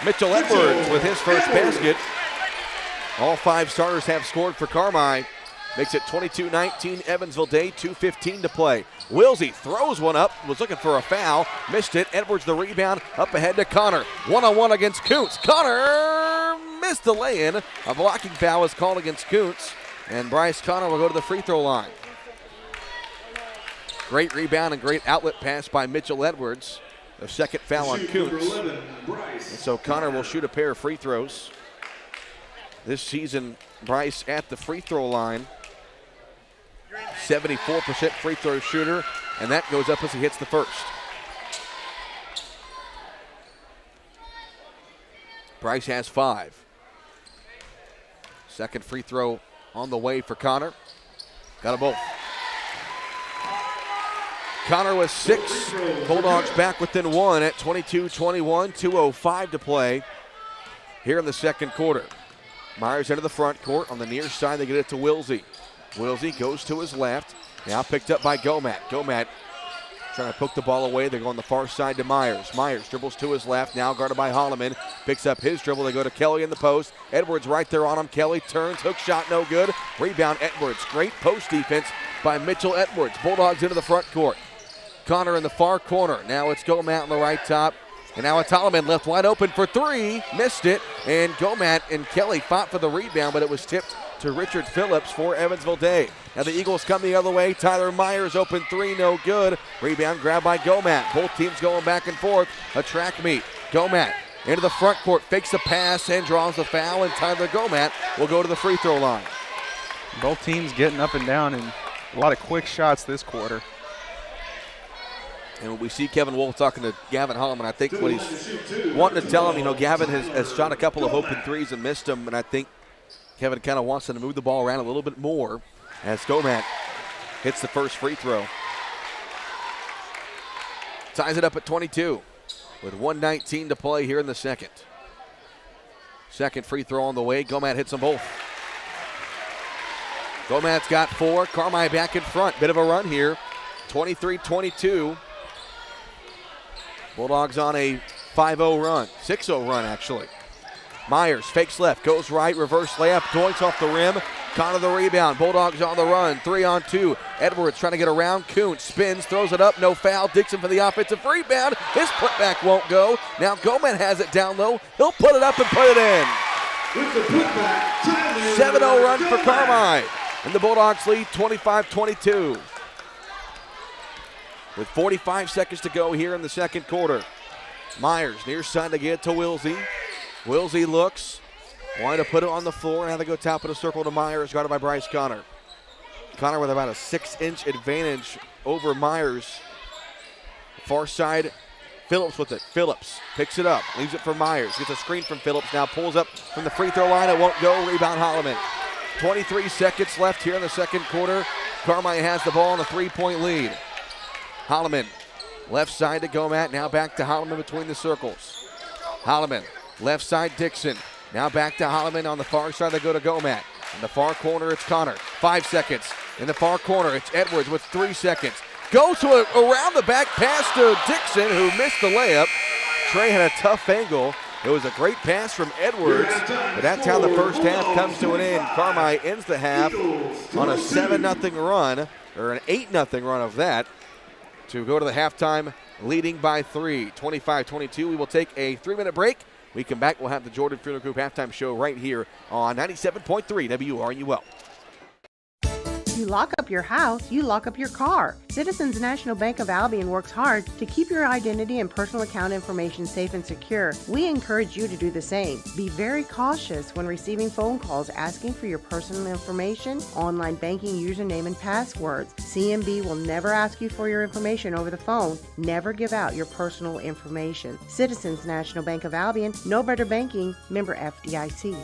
Mitchell Edwards with his first basket. All 5 starters have scored for Carmi. Makes it 22-19 Evansville Day, 2:15 to play. Wilsey throws one up, was looking for a foul, missed it. Edwards the rebound, up ahead to Connor. One-on-one against Kuntz. Connor missed the lay-in. A blocking foul is called against Kuntz, and Bryce Connor will go to the free throw line. Great rebound and great outlet pass by Mitchell Edwards. The second foul on Kuntz. And so Connor will shoot a pair of free throws. This season, Bryce at the free throw line. 74% free throw shooter, and that goes up as he hits the first. Bryce has 5. Second free throw on the way for Connor. Got them both. Connor with 6. Bulldogs back within 1 at 22-21, 2:05 to play here in the second quarter. Myers into the front court. On the near side, they get it to Wilsey. Wilsey goes to his left. Now picked up by Gomat. Gomat trying to poke the ball away. They go on the far side to Myers. Myers dribbles to his left. Now guarded by Holloman. Picks up his dribble. They go to Kelly in the post. Edwards right there on him. Kelly turns. Hook shot no good. Rebound Edwards. Great post defense by Mitchell Edwards. Bulldogs into the front court. Connor in the far corner. Now it's Gomat on the right top. And now it's Holloman left wide open for 3. Missed it. And Gomat and Kelly fought for the rebound, but it was tipped to Richard Phillips for Evansville Day. Now the Eagles come the other way. Tyler Myers open 3, no good. Rebound grabbed by Gomat. Both teams going back and forth. A track meet. Gomat into the front court, fakes a pass and draws the foul, and Tyler Gomat will go to the free throw line. Both teams getting up and down, and a lot of quick shots this quarter. And when we see Kevin Wolf talking to Gavin Holloman, I think what he's wanting to tell him, Gavin has shot a couple of open threes and missed them, and I think Kevin kind of wants him to move the ball around a little bit more as Gomat hits the first free throw. Ties it up at 22 with 1:19 to play here in the second. Second free throw on the way. Gomat hits them both. Gomat's got 4. Carmi back in front. Bit of a run here. 23-22. Bulldogs on a 5-0 run. 6-0 run, actually. Myers fakes left, goes right, reverse layup, doinks off the rim. Connor the rebound. Bulldogs on the run. 3-on-2. Edwards trying to get around. Kuntz spins, throws it up, no foul. Dixon for the offensive rebound. His putback won't go. Now Gomat has it down low. He'll put it up and put it in. 7-0 run for Carmi. And the Bulldogs lead 25-22. With 45 seconds to go here in the second quarter. Myers near side to get to Wilsey. Wilsey looks. Wanted to put it on the floor. Now they go top of the circle to Myers, guarded by Bryce Connor. Connor with about a 6-inch advantage over Myers. Far side, Phillips with it. Phillips picks it up, leaves it for Myers. Gets a screen from Phillips, now pulls up from the free throw line. It won't go. Rebound Holloman. 23 seconds left here in the second quarter. Carmi has the ball in a 3-point lead. Holloman, left side to Gomat, now back to Holloman between the circles. Holloman Left side, Dixon. Now back to Holloman on the far side. They go to Gomat. In the far corner, it's Connor. 5 seconds. In the far corner, it's Edwards with 3 seconds. Goes to around the back pass to Dixon, who missed the layup. Trey had a tough angle. It was a great pass from Edwards, but that's how the first half comes to an end. Carmi ends the half on a 7-0 run, or an 8-0 run of that, to go to the halftime leading by 3, 25-22. We will take a 3-minute break. We come back, we'll have the Jordan Funeral Group halftime show right here on 97.3 WRUL. You lock up your house, you lock up your car. Citizens National Bank of Albion works hard to keep your identity and personal account information safe and secure. We encourage you to do the same. Be very cautious when receiving phone calls asking for your personal information, online banking username and passwords. CNB will never ask you for your information over the phone. Never give out your personal information. Citizens National Bank of Albion, no better banking, member FDIC.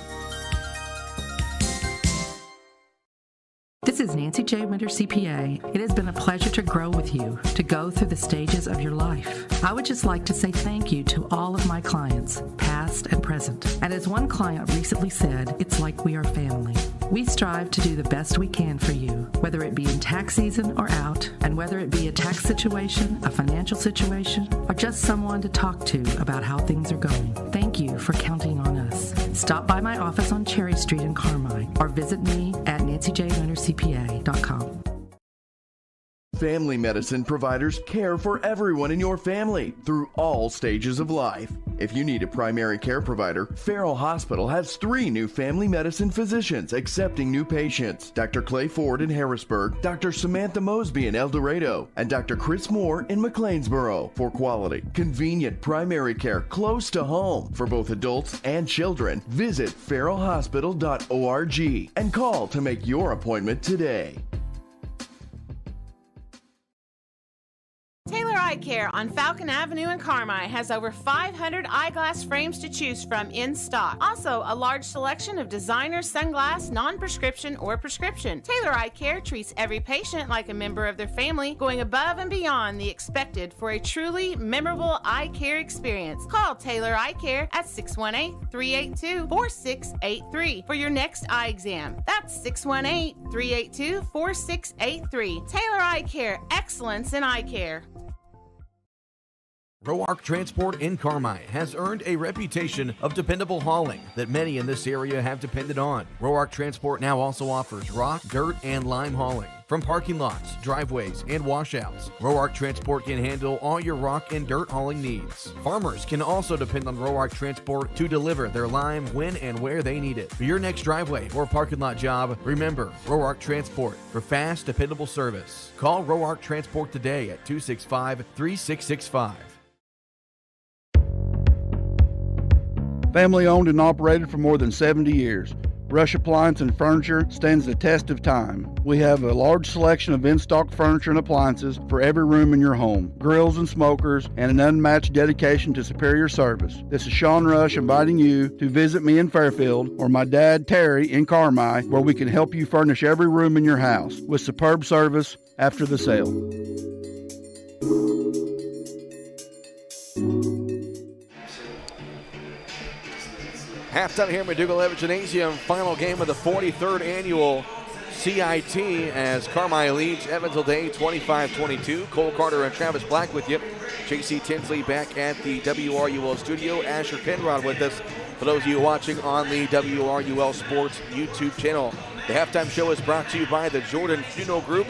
This is Nancy J. Winter, CPA. It has been a pleasure to grow with you, to go through the stages of your life. I would just like to say thank you to all of my clients, past and present. And as one client recently said, it's like we are family. We strive to do the best we can for you, whether it be in tax season or out, and whether it be a tax situation, a financial situation, or just someone to talk to about how things are going. Thank you for counting on us. Stop by my office on Cherry Street in Carmi, or visit me at nancyjwintercpa.com. Family medicine providers care for everyone in your family through all stages of life. If you need a primary care provider, Farrell Hospital has 3 new family medicine physicians accepting new patients. Dr. Clay Ford in Harrisburg, Dr. Samantha Mosby in El Dorado, and Dr. Chris Moore in McLeansboro for quality, convenient primary care close to home for both adults and children. Visit farrellhospital.org and call to make your appointment today. Taylor Eye Care on Falcon Avenue in Carmi has over 500 eyeglass frames to choose from in stock. Also, a large selection of designer sunglass, non-prescription or prescription. Taylor Eye Care treats every patient like a member of their family, going above and beyond the expected for a truly memorable eye care experience. Call Taylor Eye Care at 618-382-4683 for your next eye exam. That's 618-382-4683. Taylor Eye Care, excellence in eye care. Roark Transport in Carmi has earned a reputation of dependable hauling that many in this area have depended on. Roark Transport now also offers rock, dirt, and lime hauling from parking lots, driveways, and washouts. Roark Transport can handle all your rock and dirt hauling needs. Farmers can also depend on Roark Transport to deliver their lime when and where they need it. For your next driveway or parking lot job, remember Roark Transport for fast, dependable service. Call Roark Transport today at 265-3665. Family owned and operated for more than 70 years. Rush Appliance and Furniture stands the test of time. We have a large selection of in-stock furniture and appliances for every room in your home, grills and smokers, and an unmatched dedication to superior service. This is Sean Rush inviting you to visit me in Fairfield or my dad Terry in Carmi, where we can help you furnish every room in your house with superb service after the sale. Halftime here at McDougall-Evans Gymnasium, final game of the 43rd annual CIT as Carmi leads Evansville Day 25-22. Cole Carter and Travis Black with you. JC Tinsley back at the WRUL studio. Asher Penrod with us. For those of you watching on the WRUL Sports YouTube channel, the halftime show is brought to you by the Jordan Funeral Group.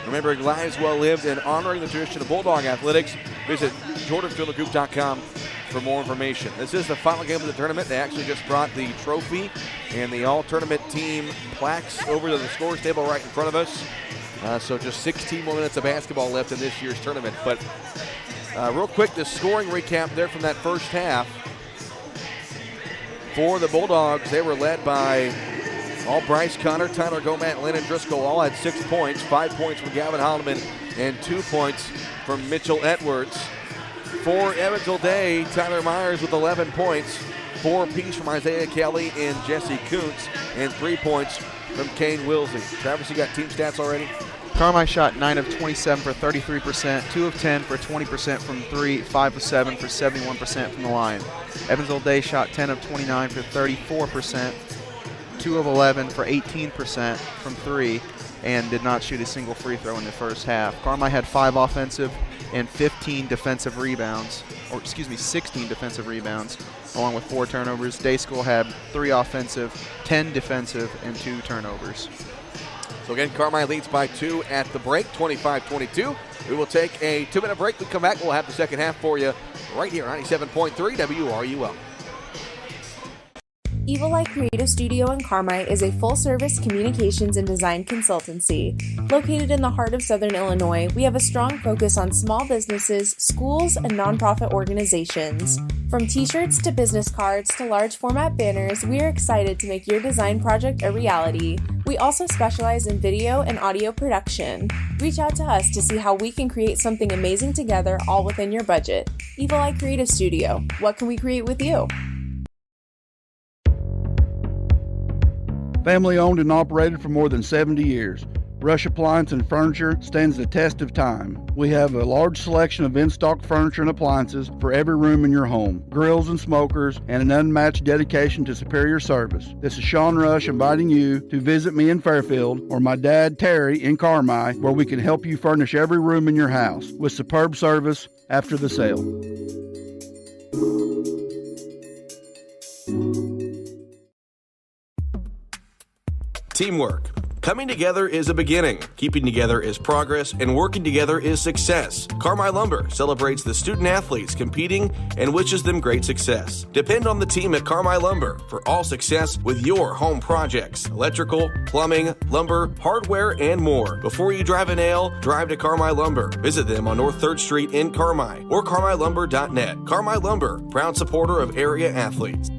Remembering lives well lived and honoring the tradition of Bulldog athletics. Visit jordanfuneralgroup.com for more information. This is the final game of the tournament. They actually just brought the trophy and the all-tournament team plaques over to the scores table right in front of us. So just 16 more minutes of basketball left in this year's tournament. But real quick, the scoring recap there from that first half. For the Bulldogs, they were led by all Bryce Connor, Tyler Gomat, and Landon Driscoll all had 6 points. 5 points from Gavin Holloman and 2 points from Mitchell Edwards. For Evansville Day, Tyler Myers with 11 points, 4 apiece from Isaiah Kelly and Jesse Kuntz, and 3 points from Kane Wilsey. Travis, you got team stats already? Carmi shot 9 of 27 for 33%, 2 of 10 for 20% from 3, 5 of 7 for 71% from the line. Evansville Day shot 10 of 29 for 34%, 2 of 11 for 18% from 3, and did not shoot a single free throw in the first half. Carmi had 5 offensive and 15 defensive rebounds, 16 defensive rebounds, along with 4 turnovers. Day School had 3 offensive, 10 defensive, and 2 turnovers. So again, Carmi leads by 2 at the break, 25-22. We will take a 2-minute break. We come back, we'll have the second half for you right here, 97.3 WRUL. Evil Eye Creative Studio in Carmi is a full-service communications and design consultancy. Located in the heart of Southern Illinois, we have a strong focus on small businesses, schools, and nonprofit organizations. From t-shirts to business cards to large format banners, we are excited to make your design project a reality. We also specialize in video and audio production. Reach out to us to see how we can create something amazing together, all within your budget. Evil Eye Creative Studio. What can we create with you? Family owned and operated for more than 70 years. Rush Appliance and Furniture stands the test of time. We have a large selection of in-stock furniture and appliances for every room in your home, grills and smokers, and an unmatched dedication to superior service. This is Sean Rush inviting you to visit me in Fairfield or my dad Terry in Carmi, where we can help you furnish every room in your house with superb service after the sale. Teamwork. Coming together is a beginning, keeping together is progress, and working together is success. Carmi Lumber celebrates the student athletes competing and wishes them great success. Depend on the team at Carmi Lumber for all success with your home projects, electrical, plumbing, lumber, hardware, and more. Before you drive a nail, drive to Carmi Lumber. Visit them on North 3rd Street in Carmi or carmilumber.net. Carmi Lumber, proud supporter of area athletes.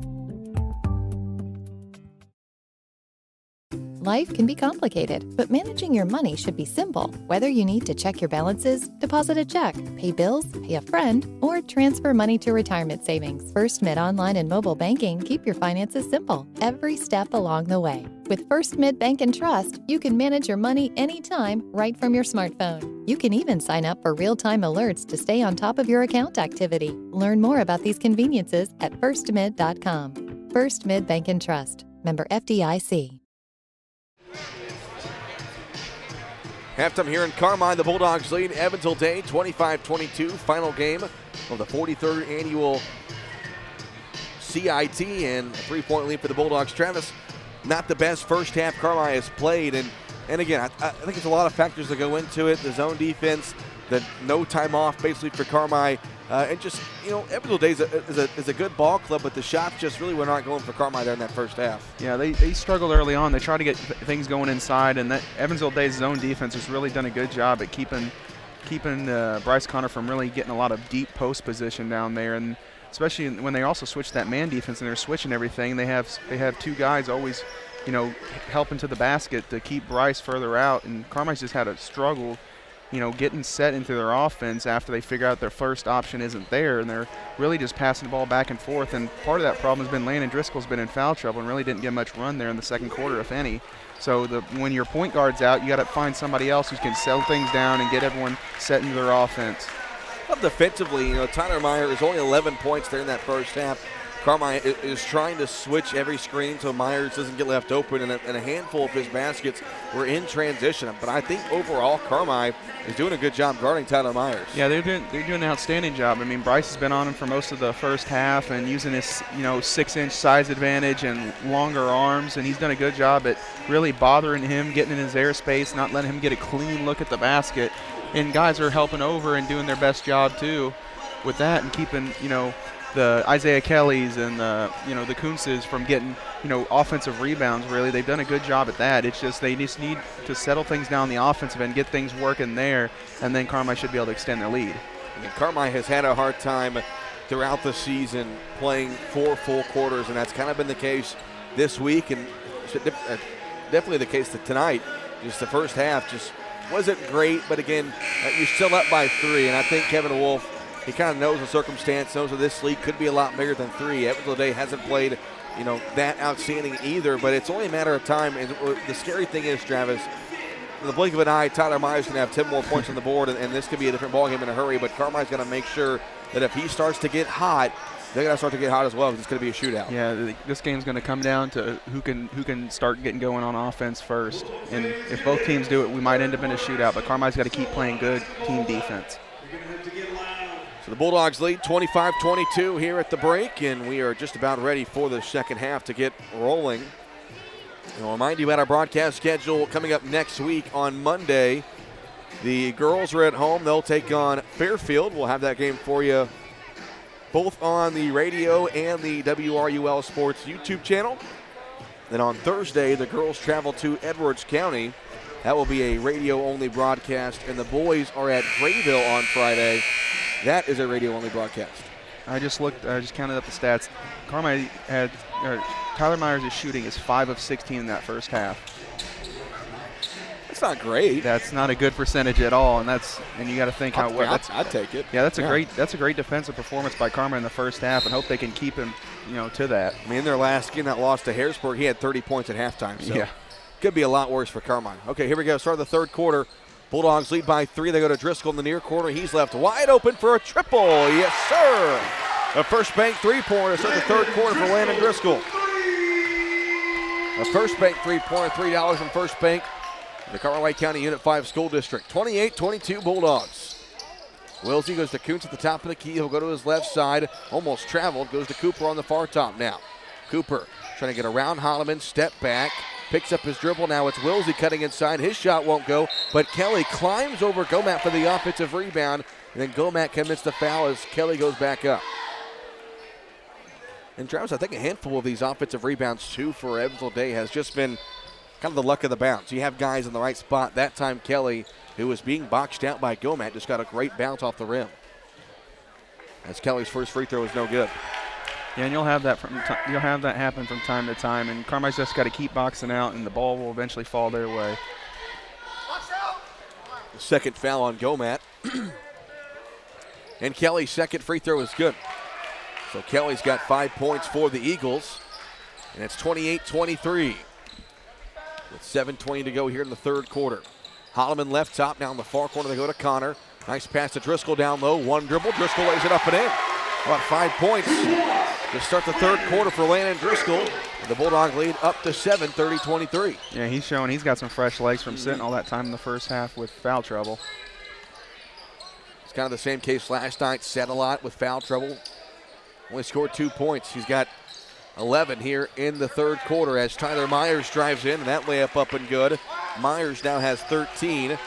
Life can be complicated, but managing your money should be simple. Whether you need to check your balances, deposit a check, pay bills, pay a friend, or transfer money to retirement savings, First Mid Online and Mobile Banking keep your finances simple every step along the way. With First Mid Bank and Trust, you can manage your money anytime right from your smartphone. You can even sign up for real-time alerts to stay on top of your account activity. Learn more about these conveniences at firstmid.com. First Mid Bank and Trust. Member FDIC. Halftime here in Carmi, the Bulldogs lead Evansville Day 25-22. Final game of the 43rd annual CIT, and a 3-point lead for the Bulldogs. Travis, not the best first half Carmi has played, and again, I think there's a lot of factors that go into it. The zone defense, the no time off basically for Carmi, and just, Evansville Day is a good ball club, but the shots just really were not going for Carmi there in that first half. Yeah, they struggled early on. They tried to get things going inside, and that Evansville Day's zone defense has really done a good job at keeping Bryce Connor from really getting a lot of deep post position down there, and especially when they also switch that man defense and they're switching everything. They have 2 guys always, helping to the basket to keep Bryce further out, and Carmi's just had a struggle getting set into their offense after they figure out their first option isn't there, and they're really just passing the ball back and forth. And part of that problem has been Landon Driscoll's been in foul trouble and really didn't get much run there in the second quarter, if any. So when your point guard's out, you got to find somebody else who can settle things down and get everyone set into their offense. Well, defensively, Tyler Meyer is only 11 points there in that first half. Carmi is trying to switch every screen so Myers doesn't get left open, and a handful of his baskets were in transition. But I think overall Carmi is doing a good job guarding Tyler Myers. Yeah, they're doing an outstanding job. I mean, Bryce has been on him for most of the first half and using his 6-inch size advantage and longer arms, and he's done a good job at really bothering him, getting in his airspace, not letting him get a clean look at the basket. And guys are helping over and doing their best job too with that, and keeping the Isaiah Kellys and the Kuntzes from getting offensive rebounds. Really, they've done a good job at that. It's just they just need to settle things down the offensive end, get things working there, and then Carmi should be able to extend their lead. And Carmi has had a hard time throughout the season playing 4 full quarters, and that's kind of been the case this week, and definitely the case tonight. Just the first half just wasn't great, but again, you're still up by 3, and I think Kevin Wolf, he kind of knows the circumstance, knows that this league could be a lot bigger than 3. Evansville Day hasn't played, that outstanding either, but it's only a matter of time. And the scary thing is, Travis, in the blink of an eye, Tyler Myers can have 10 more points on the board, and this could be a different ballgame in a hurry. But Carmi's going to make sure that if he starts to get hot, they're going to start to get hot as well, because it's going to be a shootout. Yeah, this game's going to come down to who can start getting going on offense first. And if both teams do it, we might end up in a shootout. But Carmi's got to keep playing good team defense. So the Bulldogs lead 25-22 here at the break, and we are just about ready for the second half to get rolling. And I'll remind you about our broadcast schedule coming up next week on Monday. The girls are at home. They'll take on Fairfield. We'll have that game for you both on the radio and the WRUL Sports YouTube channel. Then on Thursday, the girls travel to Edwards County. That will be a radio-only broadcast, and the boys are at Grayville on Friday. That is a radio-only broadcast. I just counted up the stats. Tyler Myers' shooting is 5 of 16 in that first half. That's not great. That's not a good percentage at all, and you got to think how well. I'd take it. Yeah, that's a great defensive performance by Carmi in the first half, and hope they can keep him, to that. I mean, in their last game that lost to Harrisburg, he had 30 points at halftime. So yeah, could be a lot worse for Carmi. Okay, here we go. Start of the third quarter. Bulldogs lead by 3. They go to Driscoll in the near corner. He's left wide open for a triple. Yes, sir. A first bank three-pointer to start the third quarter for Landon Driscoll. A first bank three-pointer, $3 from First Bank, the Carmi County Unit 5 School District. 28-22 Bulldogs. Wilsey goes to Kuntz at the top of the key. He'll go to his left side. Almost traveled. Goes to Cooper on the far top now. Cooper trying to get around Holloman. Step back. Picks up his dribble. Now it's Wilsey cutting inside. His shot won't go, but Kelly climbs over Gomat for the offensive rebound, and then Gomat commits the foul as Kelly goes back up. And Travis, I think a handful of these offensive rebounds, too, for Evansville Day has just been kind of the luck of the bounce. You have guys in the right spot. That time Kelly, who was being boxed out by Gomat, just got a great bounce off the rim. As Kelly's first free throw is no good. Yeah, and you'll have that happen from time to time, and Carmi's just got to keep boxing out, and the ball will eventually fall their way. The second foul on Gomat. And Kelly's second free throw is good. So Kelly's got 5 points for the Eagles, and it's 28-23. With 7:20 to go here in the third quarter. Holloman left top, now in the far corner they go to Connor. Nice pass to Driscoll down low, one dribble, Driscoll lays it up and in. About 5 points to start the third quarter for Landon Driscoll. The Bulldog lead up to 7, 30-23. Yeah, he's showing he's got some fresh legs from sitting all that time in the first half with foul trouble. It's kind of the same case last night, sat a lot with foul trouble. Only scored 2 points. He's got 11 here in the third quarter as Tyler Myers drives in, and that layup up and good. Myers now has 13,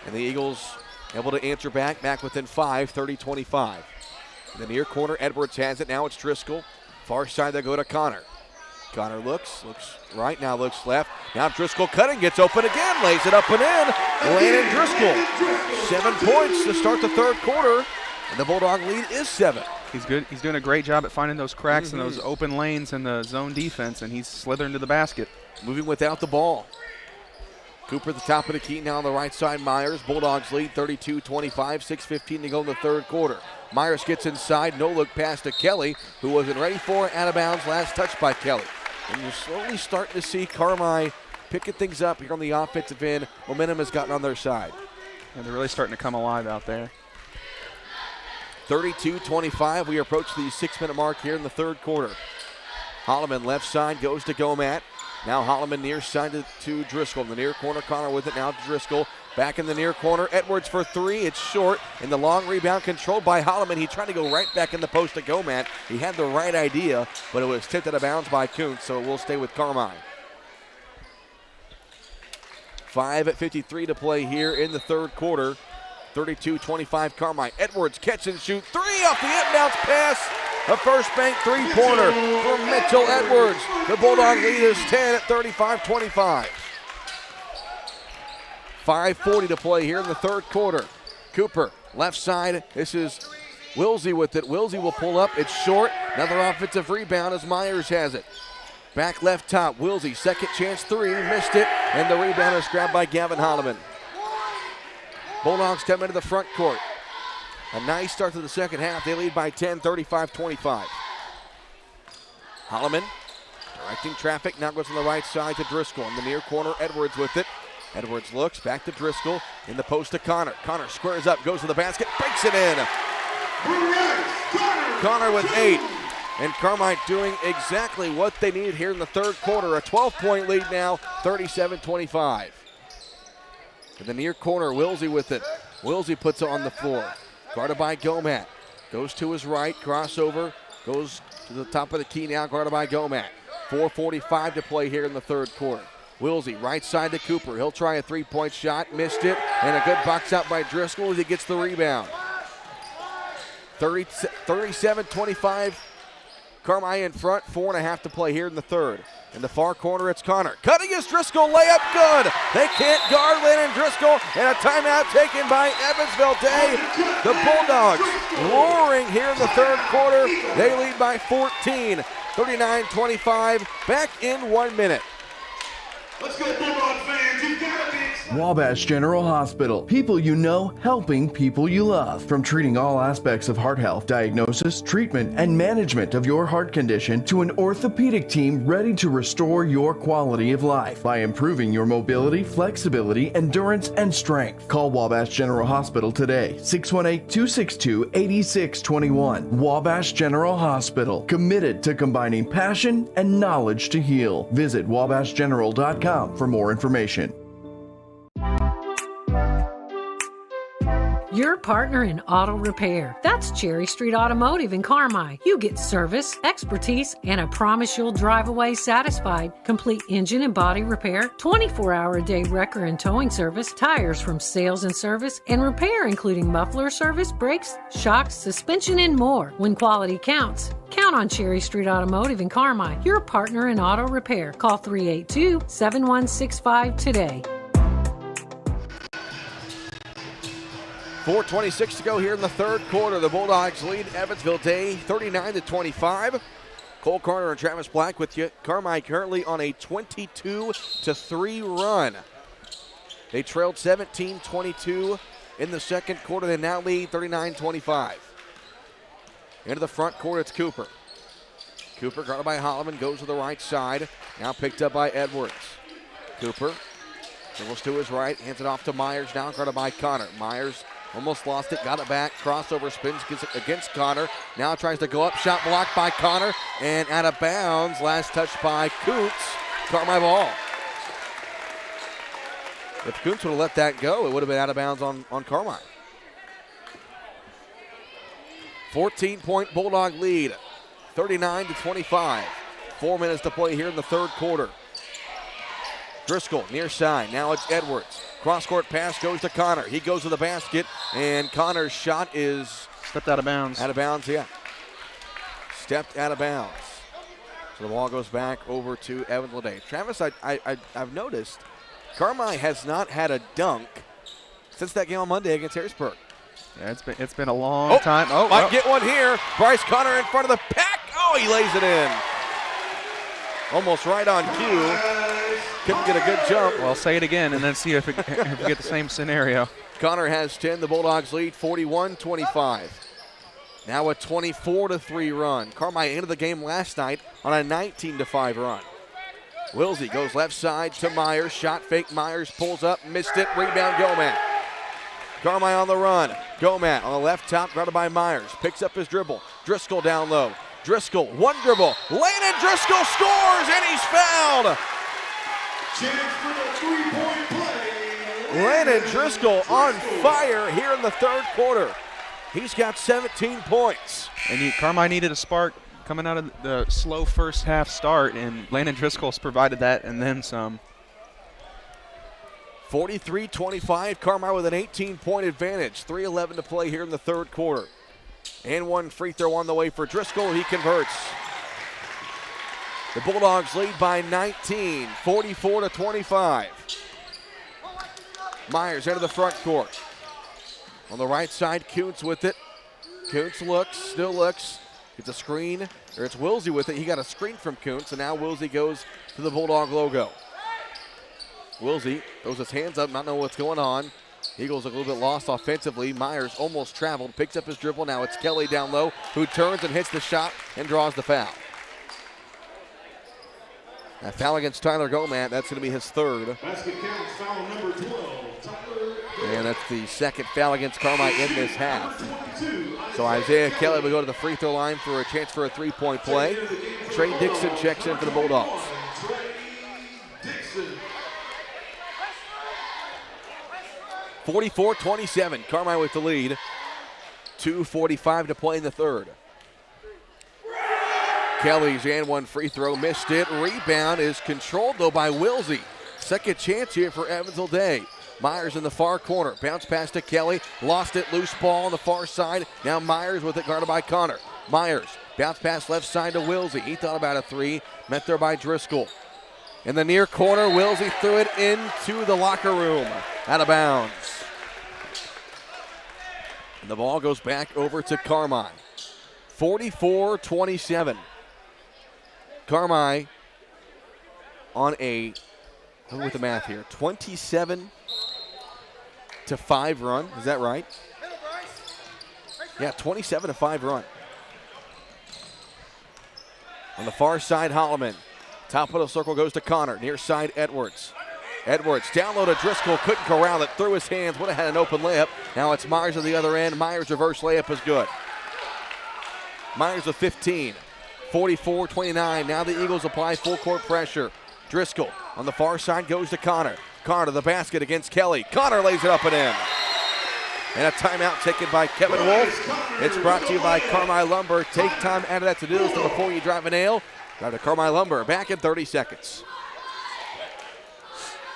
and the Eagles able to answer back within 5, 30-25. In the near corner, Edwards has it. Now it's Driscoll. Far side, they go to Connor. Connor looks right, now looks left. Now Driscoll cutting, gets open again, lays it up and in. Landon Driscoll, 7 points to start the third quarter, and the Bulldog lead is 7. He's good. He's doing a great job at finding those cracks and those open lanes in the zone defense, and he's slithering to the basket. Moving without the ball. Cooper at the top of the key, now on the right side, Myers. Bulldogs lead 32-25, 6:15 to go in the third quarter. Myers gets inside, no look pass to Kelly, who wasn't ready for it, out of bounds, last touch by Kelly. And you're slowly starting to see Carmi picking things up here on the offensive end. Momentum has gotten on their side. And they're really starting to come alive out there. 32-25, we approach the 6-minute mark here in the third quarter. Holloman left side goes to Gomat. Now Holloman near side to Driscoll. In the near corner, Connor with it now to Driscoll. Back in the near corner, Edwards for 3. It's short, and the long rebound controlled by Holloman. He tried to go right back in the post to Gomat. He had the right idea, but it was tipped out of bounds by Kuntz, so it will stay with Carmi. 5:53 to play here in the third quarter. 32-25 Carmi. Edwards catch and shoot 3 off the inbounds pass. A first bank three-pointer from Mitchell Edwards. The Bulldog lead is 10 at 35-25. 5:40 to play here in the third quarter. Cooper, left side. This is Wilsey with it. Wilsey will pull up. It's short. Another offensive rebound as Myers has it. Back left top. Wilsey, second chance 3. Missed it. And the rebound is grabbed by Gavin Holloman. Bulldogs come into the front court. A nice start to the second half. They lead by 10, 35-25. Holloman directing traffic. Now goes on the right side to Driscoll. In the near corner, Edwards with it. Edwards looks, back to Driscoll, in the post to Connor. Connor squares up, goes to the basket, breaks it in. Connor with 8. And Carmi doing exactly what they needed here in the third quarter. A 12-point lead now, 37-25. In the near corner, Wilsey with it. Wilsey puts it on the floor. Guarded by Gomat. Goes to his right, crossover, goes to the top of the key now, guarded by Gomat. 4:45 to play here in the third quarter. Willsey, right side to Cooper. He'll try a three-point shot, missed it, and a good box out by Driscoll as he gets the rebound. 37-25, Carmi in front, 4.5 to play here in the third. In the far corner, it's Connor. Cutting his Driscoll, layup good. They can't guard Landon Driscoll, and a timeout taken by Evansville Day. The Bulldogs roaring here in the third quarter. They lead by 14, 39-25, back in 1 minute. Let's go, Bulldog fans. You've got to be Wabash General Hospital. People you know, helping people you love. From treating all aspects of heart health, diagnosis, treatment, and management of your heart condition to an orthopedic team ready to restore your quality of life by improving your mobility, flexibility, endurance, and strength. Call Wabash General Hospital today. 618-262-8621. Wabash General Hospital. Committed to combining passion and knowledge to heal. Visit wabashgeneral.com for more information. Your partner in auto repair. That's Cherry Street Automotive in Carmi. You get service, expertise, and a promise you'll drive away satisfied. Complete engine and body repair, 24-hour-a-day wrecker and towing service, tires from sales and service, and repair including muffler service, brakes, shocks, suspension, and more. When quality counts, count on Cherry Street Automotive in Carmi. Your partner in auto repair. Call 382-7165 today. 4:26 to go here in the third quarter. The Bulldogs lead Evansville Day 39-25. Cole Carter and Travis Black with you. Carmi currently on a 22-3 run. They trailed 17-22 in the second quarter. They now lead 39-25. Into the front court, it's Cooper. Cooper guarded by Holloman, goes to the right side. Now picked up by Edwards. Cooper dribbles to his right, hands it off to Myers, now guarded by Connor. Myers almost lost it, got it back, crossover spins against Connor. Now tries to go up, shot blocked by Connor, and out of bounds. Last touch by Kuntz. Carmi ball. If Kuntz would have let that go, it would have been out of bounds on Carmi. 14-point Bulldog lead, 39-25. 4 minutes to play here in the third quarter. Driscoll near side, now it's Edwards. Cross-court pass goes to Connor. He goes to the basket, and Connor's shot is... Stepped out of bounds. Out of bounds, yeah. Stepped out of bounds. So the ball goes back over to Evansville Day. Travis, I've noticed Carmi has not had a dunk since that game on Monday against Harrisburg. Yeah, it's been a long time. Might get one here. Bryce Connor in front of the pack. Oh, he lays it in. Almost right on cue. Couldn't get a good jump. Well, say it again and then see if we get the same scenario. Connor has 10. The Bulldogs lead 41-25. Now a 24-3 run. Carmi ended the game last night on a 19-5 run. Wilsey goes left side to Myers. Shot fake. Myers pulls up, missed it. Rebound Gomat. Carmi on the run. Gomat on the left top, guarded by Myers. Picks up his dribble. Driscoll down low. Driscoll, one dribble. Landon Driscoll scores, and he's fouled. Chance for the three-point play. Landon Driscoll on fire here in the third quarter. He's got 17 points. And Carmi needed a spark coming out of the slow first half start, and Landon Driscoll's provided that and then some. 43-25, Carmi with an 18-point advantage. 3:11 to play here in the third quarter. And one free throw on the way for Driscoll. He converts. The Bulldogs lead by 19, 44-25. Myers into the front court. On the right side, Kuntz with it. Kuntz looks, still looks. It's a screen, or it's Wilsey with it. He got a screen from Kuntz, and now Wilsey goes to the Bulldog logo. Wilsey throws his hands up, not knowing what's going on. Eagles a little bit lost offensively. Myers almost traveled, picks up his dribble. Now it's Kelly down low, who turns and hits the shot and draws the foul. A foul against Tyler Gomat. That's going to be his third. Basket counts, foul number 12, Tyler. And that's the second foul against Carmi in this half. So Isaiah Kelly will go to the free throw line for a chance for a three-point play. Trey Dixon checks in for the Bulldogs. 44-27, Carmi with the lead. 2:45 to play in the third. Kelly's and one free throw, missed it. Rebound is controlled though by Wilsey. Second chance here for Evansville Day. Myers in the far corner, bounce pass to Kelly, lost it, loose ball on the far side. Now Myers with it, guarded by Connor. Myers, bounce pass left side to Wilsey. He thought about a three, met there by Driscoll. In the near corner, Wilsey threw it into the locker room, out of bounds. And the ball goes back over to Carmi. 44-27. Carmi on a, with the math here, 27-5 run. Is that right? Yeah, 27-5 run. On the far side, Holloman. Top of the circle goes to Connor. Near side, Edwards. Edwards down low to Driscoll. Couldn't corral it. Through his hands. Would have had an open layup. Now it's Myers on the other end. Myers' reverse layup is good. Myers with 15. 44-29. Now the Eagles apply full court pressure. Driscoll on the far side goes to Connor. Connor to the basket against Kelly. Connor lays it up and in. And a timeout taken by Kevin Wolf. It's brought to you by Carmi Lumber. Take time out of that to do this before you drive a nail. Drive to Carmi Lumber. Back in 30 seconds.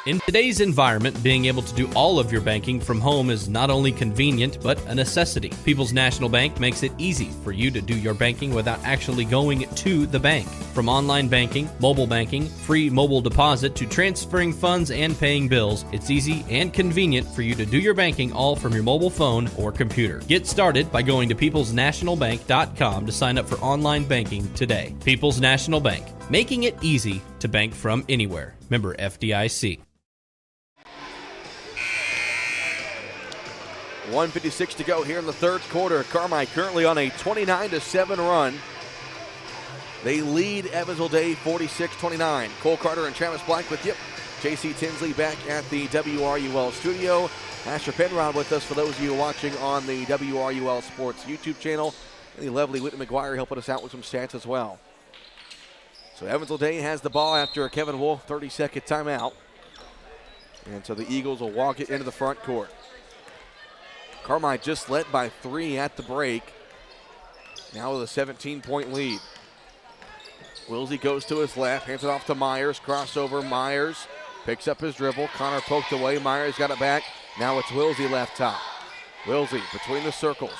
In today's environment, being able to do all of your banking from home is not only convenient, but a necessity. People's National Bank makes it easy for you to do your banking without actually going to the bank. From online banking, mobile banking, free mobile deposit, to transferring funds and paying bills, it's easy and convenient for you to do your banking all from your mobile phone or computer. Get started by going to peoplesnationalbank.com to sign up for online banking today. People's National Bank, making it easy to bank from anywhere. Member FDIC. 1:56 to go here in the third quarter. Carmi currently on a 29-7 run. They lead Evansville Day 46-29. Cole Carter and Travis Black with you. JC Tinsley back at the WRUL studio. Asher Penrod with us for those of you watching on the WRUL Sports YouTube channel. And the lovely Whitney McGuire helping us out with some stats as well. So Evansville Day has the ball after a Kevin Wolf 30-second timeout. And so the Eagles will walk it into the front court. Carmi just led by 3 at the break. Now with a 17-point lead. Wilsey goes to his left, hands it off to Myers. Crossover, Myers picks up his dribble. Connor poked away, Myers got it back. Now it's Wilsey left top. Wilsey between the circles.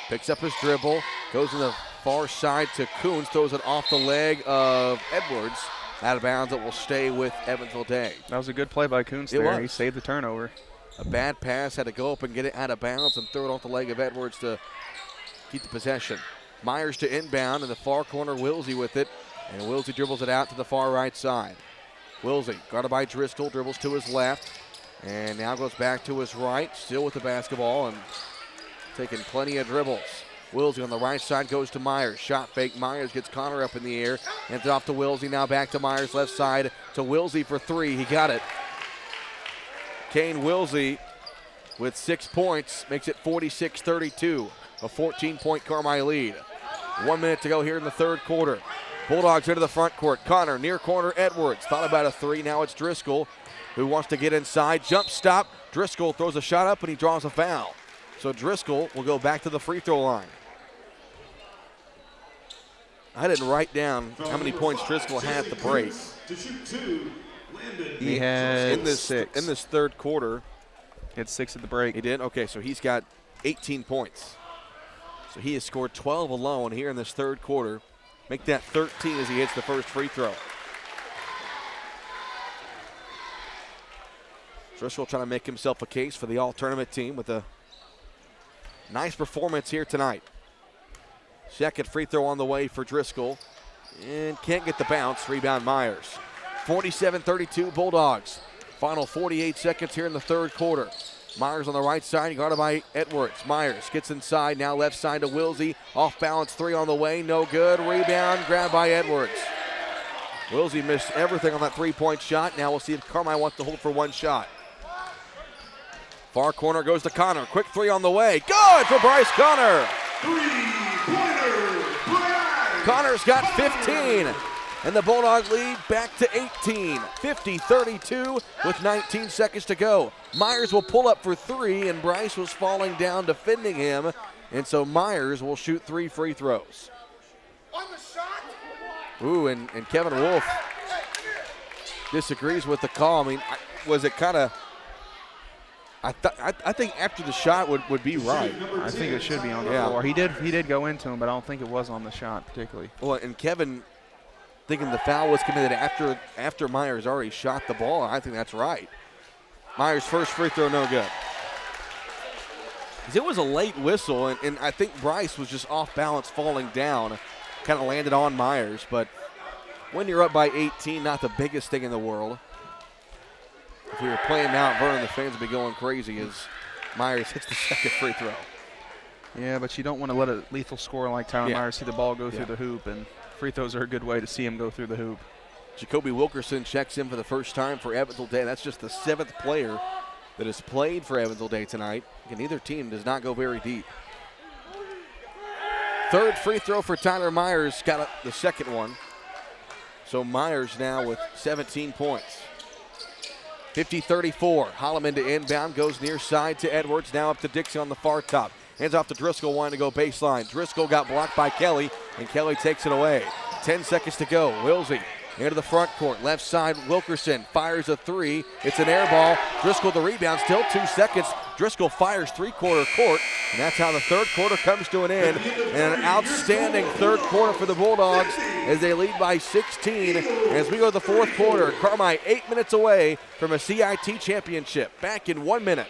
Picks up his dribble, goes to the far side to Coons, throws it off the leg of Edwards. Out of bounds, it will stay with Evansville Day. That was a good play by Coons there. He saved the turnover. A bad pass, had to go up and get it out of bounds and throw it off the leg of Edwards to keep the possession. Myers to inbound in the far corner, Wilsey with it, and Wilsey dribbles it out to the far right side. Wilsey, guarded by Driscoll, dribbles to his left, and now goes back to his right, still with the basketball and taking plenty of dribbles. Wilsey on the right side goes to Myers. Shot fake. Myers gets Connor up in the air. Hands it off to Wilsey. Now back to Myers left side to Wilsey for 3. He got it. Kane Wilsey with 6 points makes it 46-32. A 14-point Carmi lead. 1 minute to go here in the third quarter. Bulldogs into the front court. Connor near corner. Edwards thought about a 3. Now it's Driscoll who wants to get inside. Jump stop. Driscoll throws a shot up and he draws a foul. So Driscoll will go back to the free throw line. I didn't write down how many points Driscoll had at the break. He had 6. In this third quarter. He had 6 at the break. He did? Okay, so he's got 18 points. So he has scored 12 alone here in this third quarter. Make that 13 as he hits the first free throw. Driscoll trying to make himself a case for the all-tournament team with a nice performance here tonight. Second free throw on the way for Driscoll. And can't get the bounce. Rebound Myers. 47-32 Bulldogs. Final 48 seconds here in the third quarter. Myers on the right side, guarded by Edwards. Myers gets inside, now left side to Wilsey. Off balance 3 on the way, no good. Rebound, grabbed by Edwards. Wilsey missed everything on that three-point shot. Now we'll see if Carmi wants to hold for one shot. Far corner goes to Connor. Quick three on the way. Good for Bryce Connor. Connor's got 15. And the Bulldog lead back to 18. 50-32 with 19 seconds to go. Myers will pull up for three, and Bryce was falling down defending him. And so Myers will shoot 3 free throws. Ooh, and Kevin Wolf disagrees with the call. I mean, was it kind of... I think after the shot would be right. I think it should be on the floor. He did go into him, but I don't think it was on the shot particularly. Well, and Kevin thinking the foul was committed after Myers already shot the ball. I think that's right. Myers' first free throw, no good. It was a late whistle, and I think Bryce was just off balance falling down, kind of landed on Myers. But when you're up by 18, not the biggest thing in the world. If we were playing Mount Vernon, the fans would be going crazy as Myers hits the second free throw. Yeah, but you don't want to let a lethal scorer like Tyler Myers see the ball go through the hoop, and free throws are a good way to see him go through the hoop. Jacoby Wilkerson checks in for the first time for Evansville Day. That's just the 7th player that has played for Evansville Day tonight. And either team does not go very deep. Third free throw for Tyler Myers, got the second one. So Myers now with 17 points. 50-34, Holloman to inbound, goes near side to Edwards, now up to Dixon on the far top. Hands off to Driscoll, wanting to go baseline. Driscoll got blocked by Kelly, and Kelly takes it away. 10 seconds to go. Wilsey into the front court. Left side, Wilkerson fires a three. It's an air ball. Driscoll the rebound, still 2 seconds. Driscoll fires three-quarter court, and that's how the third quarter comes to an end. And an outstanding third quarter for the Bulldogs as they lead by 16. As we go to the fourth quarter, Carmi 8 minutes away from a CIT championship. Back in 1 minute.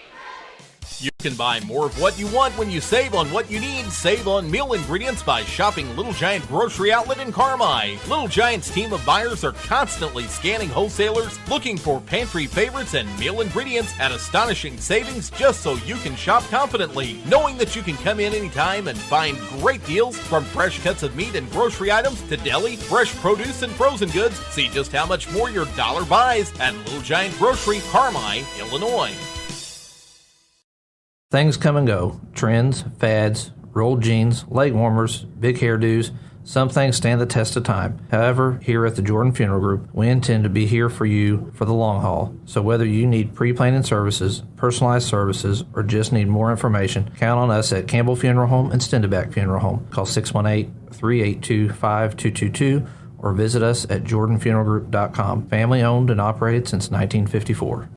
You can buy more of what you want when you save on what you need. Save on meal ingredients by shopping Little Giant Grocery Outlet in Carmi. Little Giant's team of buyers are constantly scanning wholesalers, looking for pantry favorites and meal ingredients at astonishing savings just so you can shop confidently, knowing that you can come in anytime and find great deals from fresh cuts of meat and grocery items to deli, fresh produce, and frozen goods. See just how much more your dollar buys at Little Giant Grocery, Carmi, Illinois. Things come and go. Trends, fads, rolled jeans, leg warmers, big hairdos. Some things stand the test of time. However, here at the Jordan Funeral Group, we intend to be here for you for the long haul. So whether you need pre-planning services, personalized services, or just need more information, count on us at Campbell Funeral Home and Stendeback Funeral Home. Call 618-382-5222 or visit us at jordanfuneralgroup.com. Family owned and operated since 1954.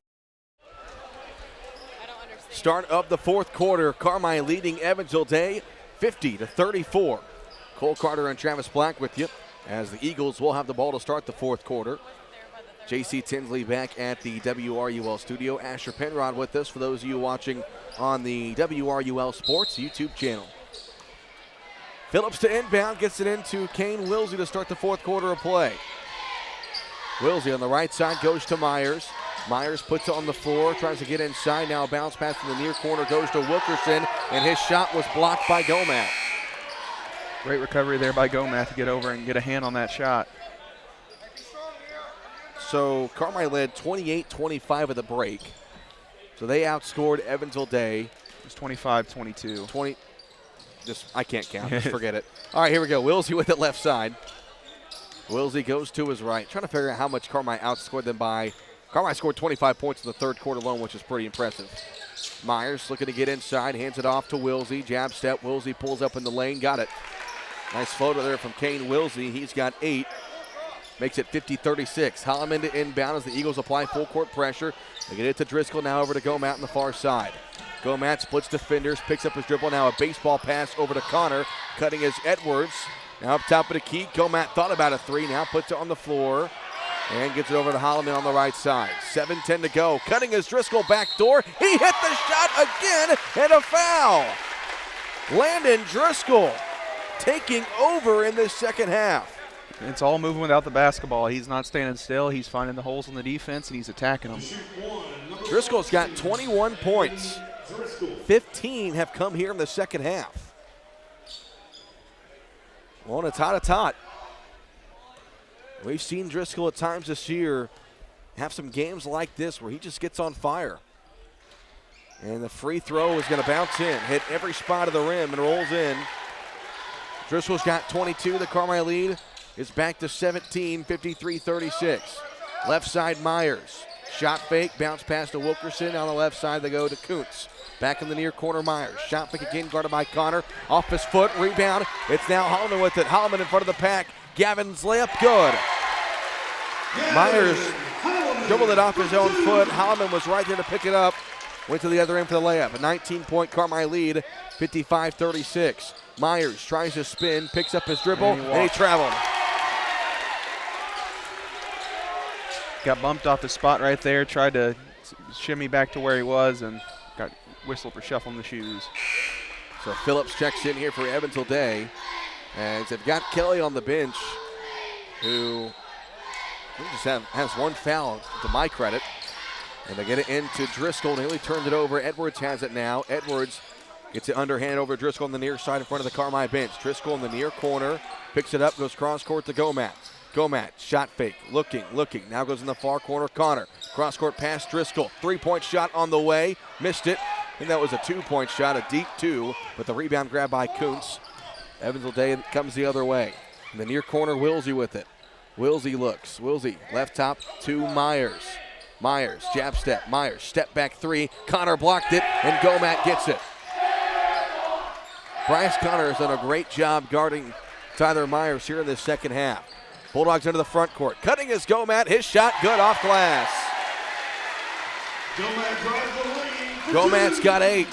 Start of the fourth quarter, Carmi leading Evansville Day 50-34. Cole Carter and Travis Black with you as the Eagles will have the ball to start the fourth quarter. J.C. Tinsley back at the WRUL studio. Asher Penrod with us for those of you watching on the WRUL Sports YouTube channel. Phillips to inbound, gets it into Kane Wilsey to start the fourth quarter of play. Wilsey on the right side goes to Myers. Myers puts it on the floor, tries to get inside. Now a bounce pass from the near corner goes to Wilkerson, and his shot was blocked by Gomath. Great recovery there by Gomath to get over and get a hand on that shot. So Carmi led 28-25 at the break. So they outscored Evansville Day. It was 25-22. I can't count. Just forget it. All right, here we go. Wilsey with it left side. Wilsey goes to his right. Trying to figure out how much Carmi outscored them by. Carmi scored 25 points in the third quarter alone, which is pretty impressive. Myers looking to get inside, hands it off to Wilsey. Jab step, Wilsey pulls up in the lane, got it. Nice photo there from Kane Wilsey. He's got 8. Makes it 50-36. Holloman to inbound as the Eagles apply full court pressure. They get it to Driscoll, now over to Gomath on the far side. Gomath splits defenders, picks up his dribble, now a baseball pass over to Connor. Cutting is Edwards. Now up top of the key, Gomath thought about a 3, now puts it on the floor. And gets it over to Holloman on the right side. 7:10 to go. Cutting his Driscoll back door. He hit the shot again and a foul. Landon Driscoll taking over in this second half. It's all moving without the basketball. He's not standing still. He's finding the holes in the defense, and he's attacking them. Driscoll's got 21 points. 15 have come here in the second half. Well, it's hot. We've seen Driscoll at times this year have some games like this where he just gets on fire. And the free throw is going to bounce in, hit every spot of the rim and rolls in. Driscoll's got 22. The Carmi lead is back to 17, 53-36. Left side, Myers. Shot fake, bounce pass to Wilkerson. On the left side, they go to Kuntz. Back in the near corner, Myers. Shot fake again, guarded by Connor. Off his foot, rebound. It's now Holloman with it. Holloman in front of the pack. Gavin's layup, good. Myers dribbled it off his own foot. Holloman was right there to pick it up. Went to the other end for the layup. A 19-point Carmi lead, 55-36. Myers tries to spin, picks up his dribble, and he traveled. Got bumped off his spot right there, tried to shimmy back to where he was, and got whistled for shuffling the shoes. So Phillips checks in here for Evansville Day, as they've got Kelly on the bench, who just has one foul to my credit. And they get it into Driscoll. Nearly turned it over. Edwards has it now. Edwards gets it underhand over Driscoll on the near side in front of the Carmi bench. Driscoll in the near corner. Picks it up, goes cross court to Gomat. Gomat, shot fake, looking. Now goes in the far corner, Connor. Cross court pass, Driscoll. 3-point shot on the way. Missed it. I think that was a 2-point shot, a deep 2. But the rebound grab by Kuntz. Evansville Day comes the other way. In the near corner, Wilsey with it. Wilsey looks. Wilsey, left top to Myers. Myers, jab step. Myers, step back 3. Connor blocked it, and Gomat gets it. Bryce Connor has done a great job guarding Tyler Myers here in this second half. Bulldogs into the front court. Cutting is Gomat. His shot good off glass. Gomat's got 8.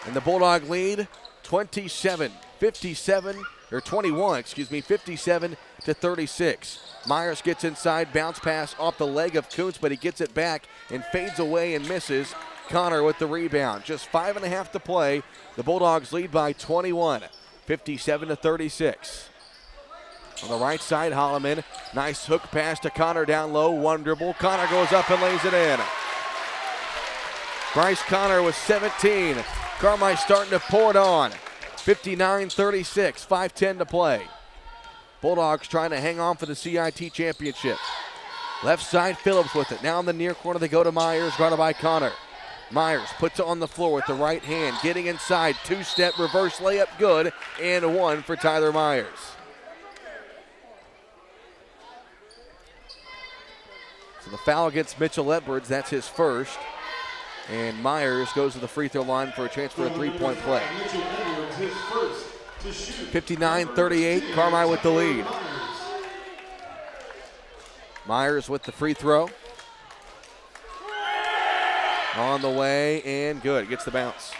And the Bulldog lead 27, 57, or 21, 57-36. Myers gets inside, bounce pass off the leg of Kuntz, but he gets it back and fades away and misses. Connor with the rebound. Just 5.5 to play. The Bulldogs lead by 21, 57-36. On the right side, Holloman. Nice hook pass to Connor down low. One dribble. Connor goes up and lays it in. Bryce Connor with 17. Carmi starting to pour it on. 59-36, 5:10 to play. Bulldogs trying to hang on for the CIT championship. Left side, Phillips with it. Now in the near corner, they go to Myers, guarded by Connor. Myers puts it on the floor with the right hand, getting inside. 2-step reverse layup, good, and 1 for Tyler Myers. So the foul against Mitchell Edwards, that's his first. And Myers goes to the free throw line for a chance for a 3-point play. 59-38, Carmi with the lead. Myers with the free throw. On the way and good, gets the bounce.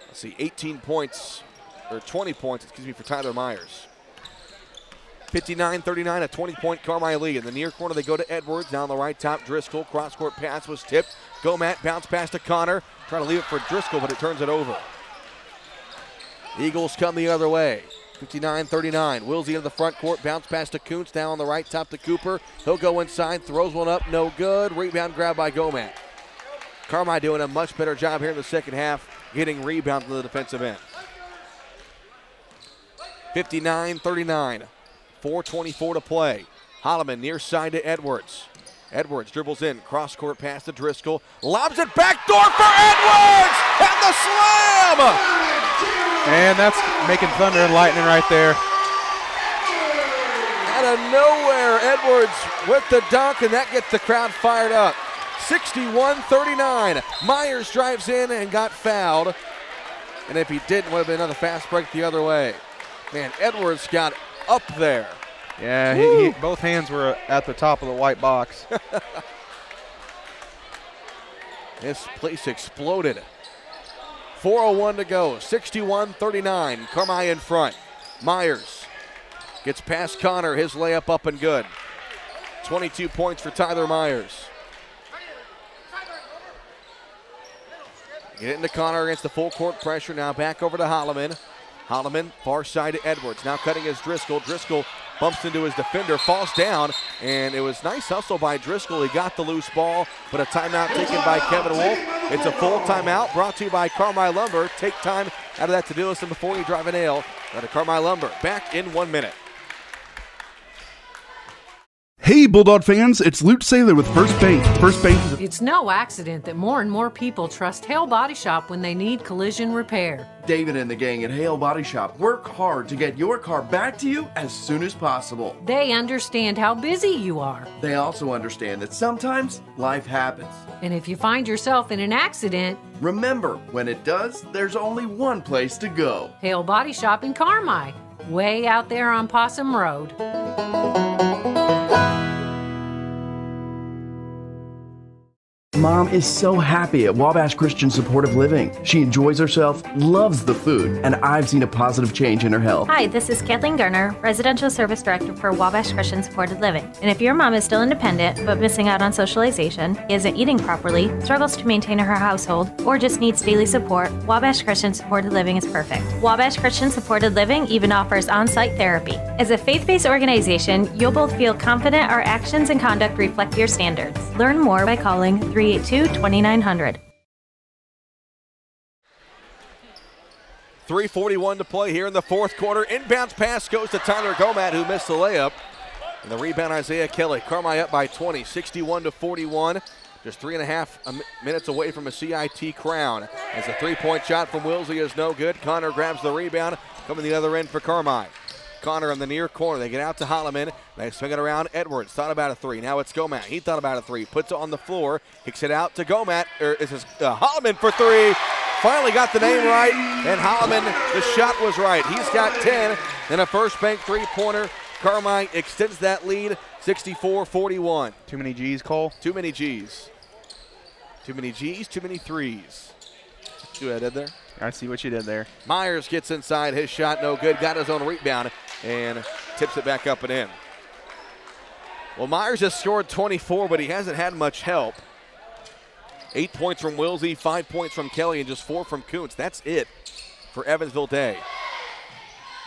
Let's see, 18 points, or 20 points, for Tyler Myers. 59-39, a 20-point Carmi lead. In the near corner, they go to Edwards. Now on the right top, Driscoll. Cross-court pass was tipped. Gomat bounce pass to Connor. Trying to leave it for Driscoll, but it turns it over. Eagles come the other way. 59-39. Wilsey into the front court. Bounce pass to Kuntz. Now on the right top to Cooper. He'll go inside. Throws one up. No good. Rebound grab by Gomat. Carmi doing a much better job here in the second half, getting rebounds on the defensive end. 59-39. 4:24 to play. Holloman near side to Edwards. Edwards dribbles in. Cross-court pass to Driscoll. Lobs it back door for Edwards! And the slam! And that's making thunder and lightning right there. Out of nowhere, Edwards with the dunk, and that gets the crowd fired up. 61-39. Myers drives in and got fouled. And if he didn't, would have been another fast break the other way. Man, Edwards got up there. Yeah, he both hands were at the top of the white box. This place exploded. 4:01 to go, 61-39. Carmi in front. Myers gets past Connor, his layup up and good. 22 points for Tyler Myers. Get it into Connor against the full court pressure. Now back over to Holloman. Holloman, far side to Edwards. Now cutting is Driscoll. Driscoll bumps into his defender, falls down, and it was nice hustle by Driscoll. He got the loose ball, but a timeout taken by Kevin Wolf. It's a full timeout brought to you by Carmi Lumber. Take time out of that to-do list, and before you drive a nail, go to Carmi Lumber. Back in 1 minute. Hey, Bulldog fans, it's Luke Saylor with First Bank. First Bank is It's no accident that more and more people trust Hale Body Shop when they need collision repair. David and the gang at Hale Body Shop work hard to get your car back to you as soon as possible. They understand how busy you are. They also understand that sometimes life happens. And if you find yourself in an accident, remember, when it does, there's only one place to go. Hale Body Shop in Carmi, way out there on Possum Road. Mom is so happy at Wabash Christian Supportive Living. She enjoys herself, loves the food, and I've seen a positive change in her health. Hi, this is Kathleen Garner, Residential Service Director for Wabash Christian Supported Living. And if your mom is still independent but missing out on socialization, isn't eating properly, struggles to maintain her household, or just needs daily support, Wabash Christian Supported Living is perfect. Wabash Christian Supported Living even offers on-site therapy. As a faith-based organization, you'll both feel confident our actions and conduct reflect your standards. Learn more by calling 382-2900. 3:41 to play here in the fourth quarter. Inbounds pass goes to Tyler Gomat, who missed the layup. And the rebound, Isaiah Kelly. Carmi up by 20, 61-41. Just 3.5 minutes away from a CIT crown. As a three-point shot from Wilsey is no good. Connor grabs the rebound, coming the other end for Carmi. Connor in the near corner. They get out to Holloman. They swing it around. Edwards thought about a three. Now it's Gomat. He thought about a three. Puts it on the floor. Kicks it out to Gomat. This is Holloman for three. Finally got the name right. And Holloman, the shot was right. He's got 10 and a First Bank three-pointer. Carmi extends that lead, 64-41. Too many G's, Cole? Too many G's. Too many G's, too many threes. See what I did there? I see what you did there. Myers gets inside. His shot no good. Got his own rebound and tips it back up and in. Well, Myers has scored 24, but he hasn't had much help. 8 points from Wilsey, 5 points from Kelly, and just 4 from Kuntz. That's it for Evansville Day.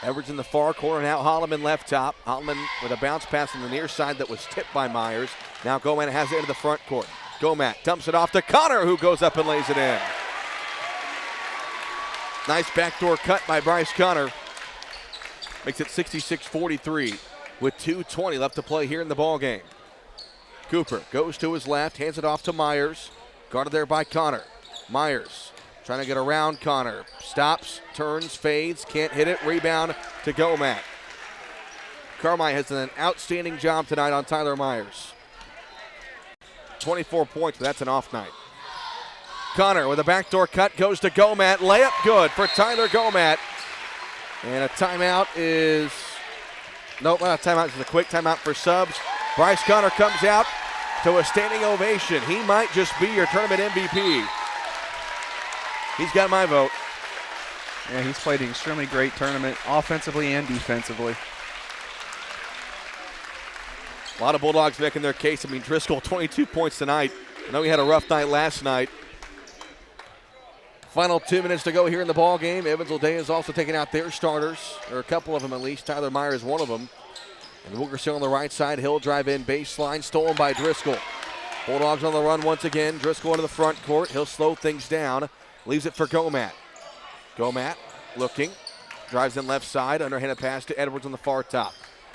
Edwards in the far corner now. Holloman left top. Holloman with a bounce pass on the near side that was tipped by Myers. Now Gomat has it into the front court. Gomat dumps it off to Connor, who goes up and lays it in. Nice backdoor cut by Bryce Connor. Makes it 66-43 with 2:20 left to play here in the ball game. Cooper goes to his left, hands it off to Myers. Guarded there by Connor. Myers trying to get around Connor. Stops, turns, fades, can't hit it. Rebound to Gomat. Carmi has done an outstanding job tonight on Tyler Myers. 24 points, but that's an off night. Connor with a backdoor cut goes to Gomat. Layup good for Tyler Gomat. And a timeout is, nope, not a timeout, it's a quick timeout for subs. Bryce Connor comes out to a standing ovation. He might just be your tournament MVP. He's got my vote. Yeah, he's played an extremely great tournament, offensively and defensively. A lot of Bulldogs making their case. I mean, Driscoll, 22 points tonight. I know he had a rough night last night. Final 2 minutes to go here in the ball game. Evansville Day is also taking out their starters, or a couple of them at least. Tyler Myers, one of them. And Wilkerson on the right side. He'll drive in baseline, stolen by Driscoll. Bulldogs on the run once again. Driscoll into the front court. He'll slow things down. Leaves it for Gomat. Gomat looking. Drives in left side. Underhanded pass to Edwards on the far top.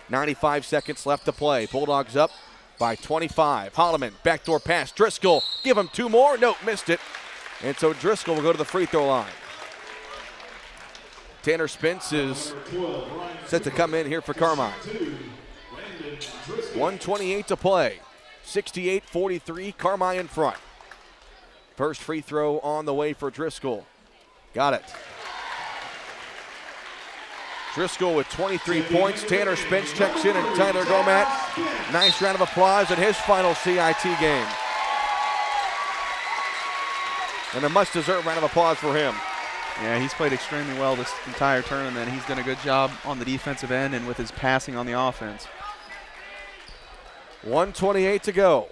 95 seconds left to play. Bulldogs up by 25. Holloman, backdoor pass. Driscoll, give him 2 more. Nope, missed it. And so Driscoll will go to the free throw line. Tanner Spence is set to come in here for Carmi. 1:28 to play. 68-43, Carmi in front. First free throw on the way for Driscoll. Got it. Driscoll with 23 points. Tanner Spence checks in, and Tyler Gomat. Nice round of applause in his final CIT game. And a much-deserved round of applause for him. Yeah, he's played extremely well this entire tournament. He's done a good job on the defensive end and with his passing on the offense. 1:28 to go.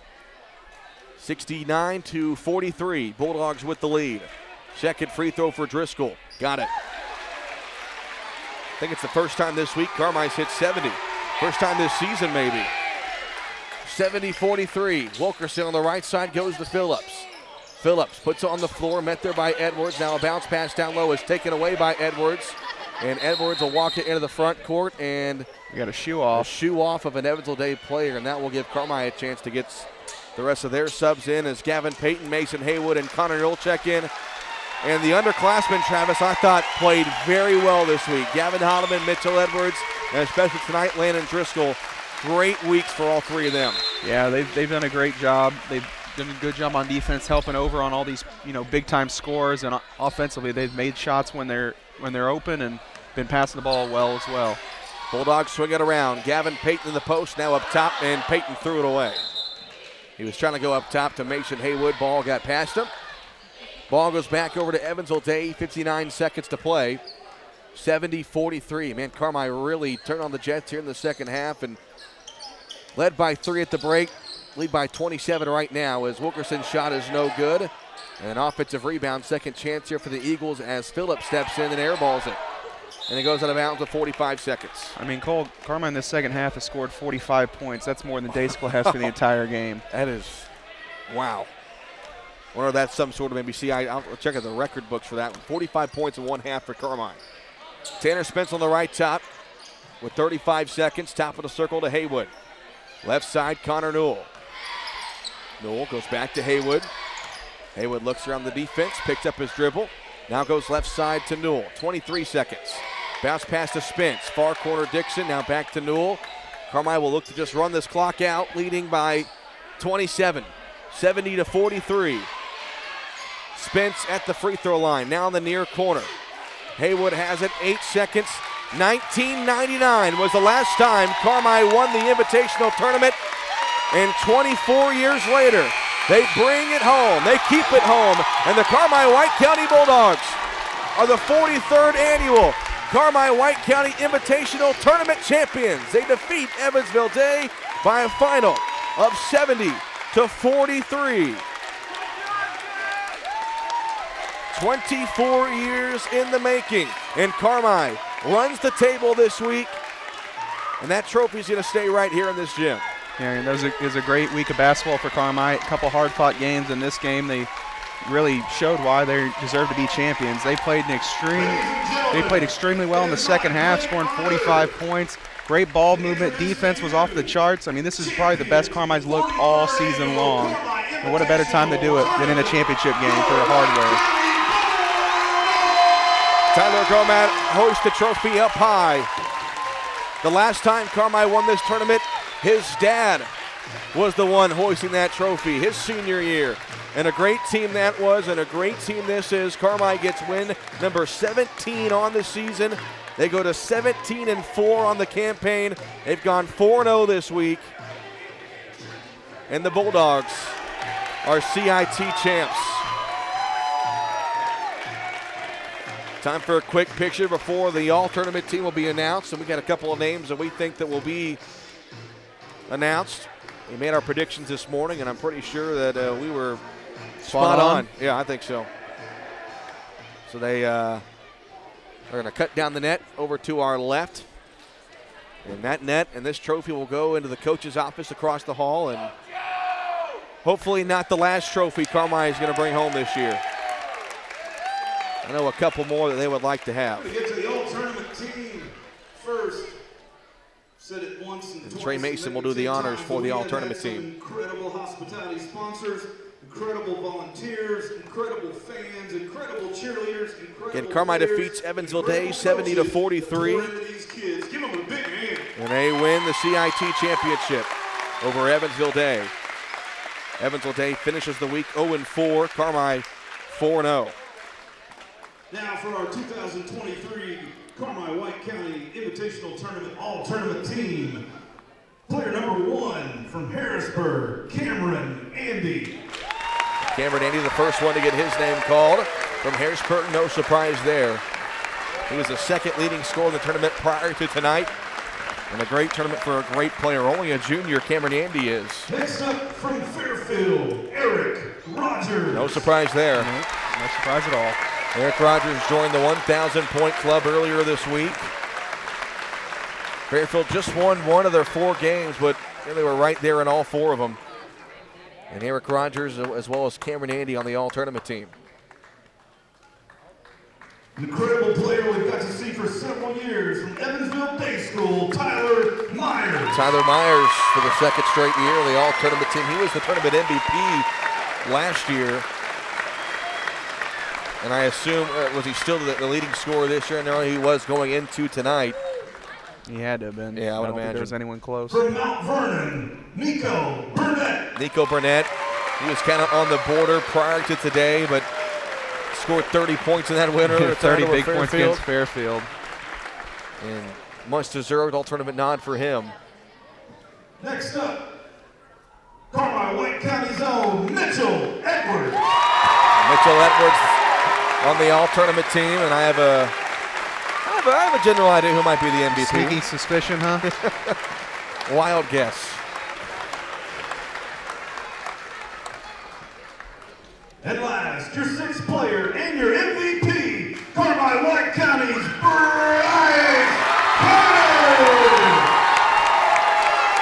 69-43. Bulldogs with the lead. Second free throw for Driscoll. Got it. I think it's the first time this week Carmi's hit 70. First time this season, maybe. 70-43. Wilkerson on the right side goes to Phillips. Phillips puts it on the floor, met there by Edwards. Now a bounce pass down low is taken away by Edwards. And Edwards will walk it into the front court, and we got a shoe off. A shoe off of an Evansville Day player, and that will give Carmi a chance to get the rest of their subs in as Gavin Payton, Mason Haywood, and Connor Newell check in. And the underclassmen, Travis, I thought played very well this week. Gavin Holloman, Mitchell Edwards, and especially tonight, Landon Driscoll. Great weeks for all three of them. Yeah, they've done a great job. They've done a good job on defense, helping over on all these big-time scores, and offensively they've made shots when they're open and been passing the ball well as well. Bulldogs swing it around. Gavin Payton in the post, now up top, and Payton threw it away. He was trying to go up top to Mason Haywood. Ball got past him. Ball goes back over to Evansville Day. 59 seconds to play. 70-43. Man, Carmi really turned on the Jets here in the second half and led by 3 at the break. Lead by 27 right now as Wilkerson's shot is no good. And an offensive rebound, second chance here for the Eagles as Phillips steps in and airballs it. And it goes out of bounds with 45 seconds. I mean, Cole, Carmi in the second half has scored 45 points. That's more than Day School has for the entire game. That is, wow. I wonder if that's some sort of maybe I'll check out the record books for that one. 45 points in one half for Carmi. Tanner Spence on the right top with 35 seconds. Top of the circle to Haywood. Left side, Connor Newell. Newell goes back to Haywood. Haywood looks around the defense, picks up his dribble. Now goes left side to Newell. 23 seconds. Bounce pass to Spence. Far corner Dixon. Now back to Newell. Carmi will look to just run this clock out, leading by 27. 70-43. Spence at the free throw line. Now in the near corner. Haywood has it. 8 seconds. 1999 was the last time Carmi won the Invitational Tournament. And 24 years later, they bring it home. They keep it home. And the Carmi White County Bulldogs are the 43rd annual Carmi White County Invitational Tournament champions. They defeat Evansville Day by a final of 70-43. 24 years in the making. And Carmi runs the table this week. And that trophy's going to stay right here in this gym. Yeah, and it was a great week of basketball for Carmi. A couple hard-fought games in this game. They really showed why they deserve to be champions. They played extremely well in the second half, scoring 45 points. Great ball movement. Defense was off the charts. I mean, this is probably the best Carmi's looked all season long. And what a better time to do it than in a championship game for the hardware. Tyler Gomat hoists the trophy up high. The last time Carmi won this tournament, his dad was the one hoisting that trophy his senior year. And a great team that was, and a great team this is. Carmi gets win number 17 on the season. They go to 17-4 on the campaign. They've gone 4-0 this week. And the Bulldogs are CIT champs. Time for a quick picture before the all-tournament team will be announced. And we got a couple of names that we think that will be announced. We made our predictions this morning, and I'm pretty sure that we were spot on. Yeah, I think so. So they are going to cut down the net over to our left. And that net and this trophy will go into the coach's office across the hall, and hopefully not the last trophy Carmi is going to bring home this year. I know a couple more that they would like to have. We get to the all-tournament team first. Said it once and twice. Trey Mason will do the honors for the all-tournament team. Incredible hospitality sponsors, incredible volunteers, incredible fans, incredible cheerleaders, incredible. Again, Carmi defeats Evansville Day 70-43. Give them a big hand. And they win the CIT championship over Evansville Day. Evansville Day finishes the week 0-4. Carmi 4-0. Now for our 2023 Carmi White County Invitational Tournament All-Tournament Team. Player number 1 from Harrisburg, Cameron Andy. Cameron Andy, the first one to get his name called from Harrisburg. No surprise there. He was the second leading scorer in the tournament prior to tonight. And a great tournament for a great player. Only a junior, Cameron Andy is. Next up from Fairfield, Eric Rogers. No surprise there. No surprise at all. Eric Rogers joined the 1,000-point club earlier this week. Fairfield just won one of their 4 games, but they were right there in all 4 of them. And Eric Rogers, as well as Cameron Andy on the all-tournament team. incredible player we've got to see for several years from Evansville Day School, Tyler Myers. Tyler Myers for the second straight year on the all-tournament team. He was the tournament MVP last year. And I assume, was he still the leading scorer this year? No, he was going into tonight. He had to have been. Yeah, I would don't think imagine. there was anyone close. From Mount Vernon, Nico Burnett. Nico Burnett, he was kind of on the border prior to today, but scored 30 points in that winner. 30 big points against Fairfield. And much deserved all-tournament nod for him. Next up, Carmi White County's own Mitchell Edwards. Mitchell Edwards on the all-tournament team, and I have a general idea who might be the MVP. Sneaky suspicion, huh? Wild guess. And last, your sixth player and your MVP, Carmi White County's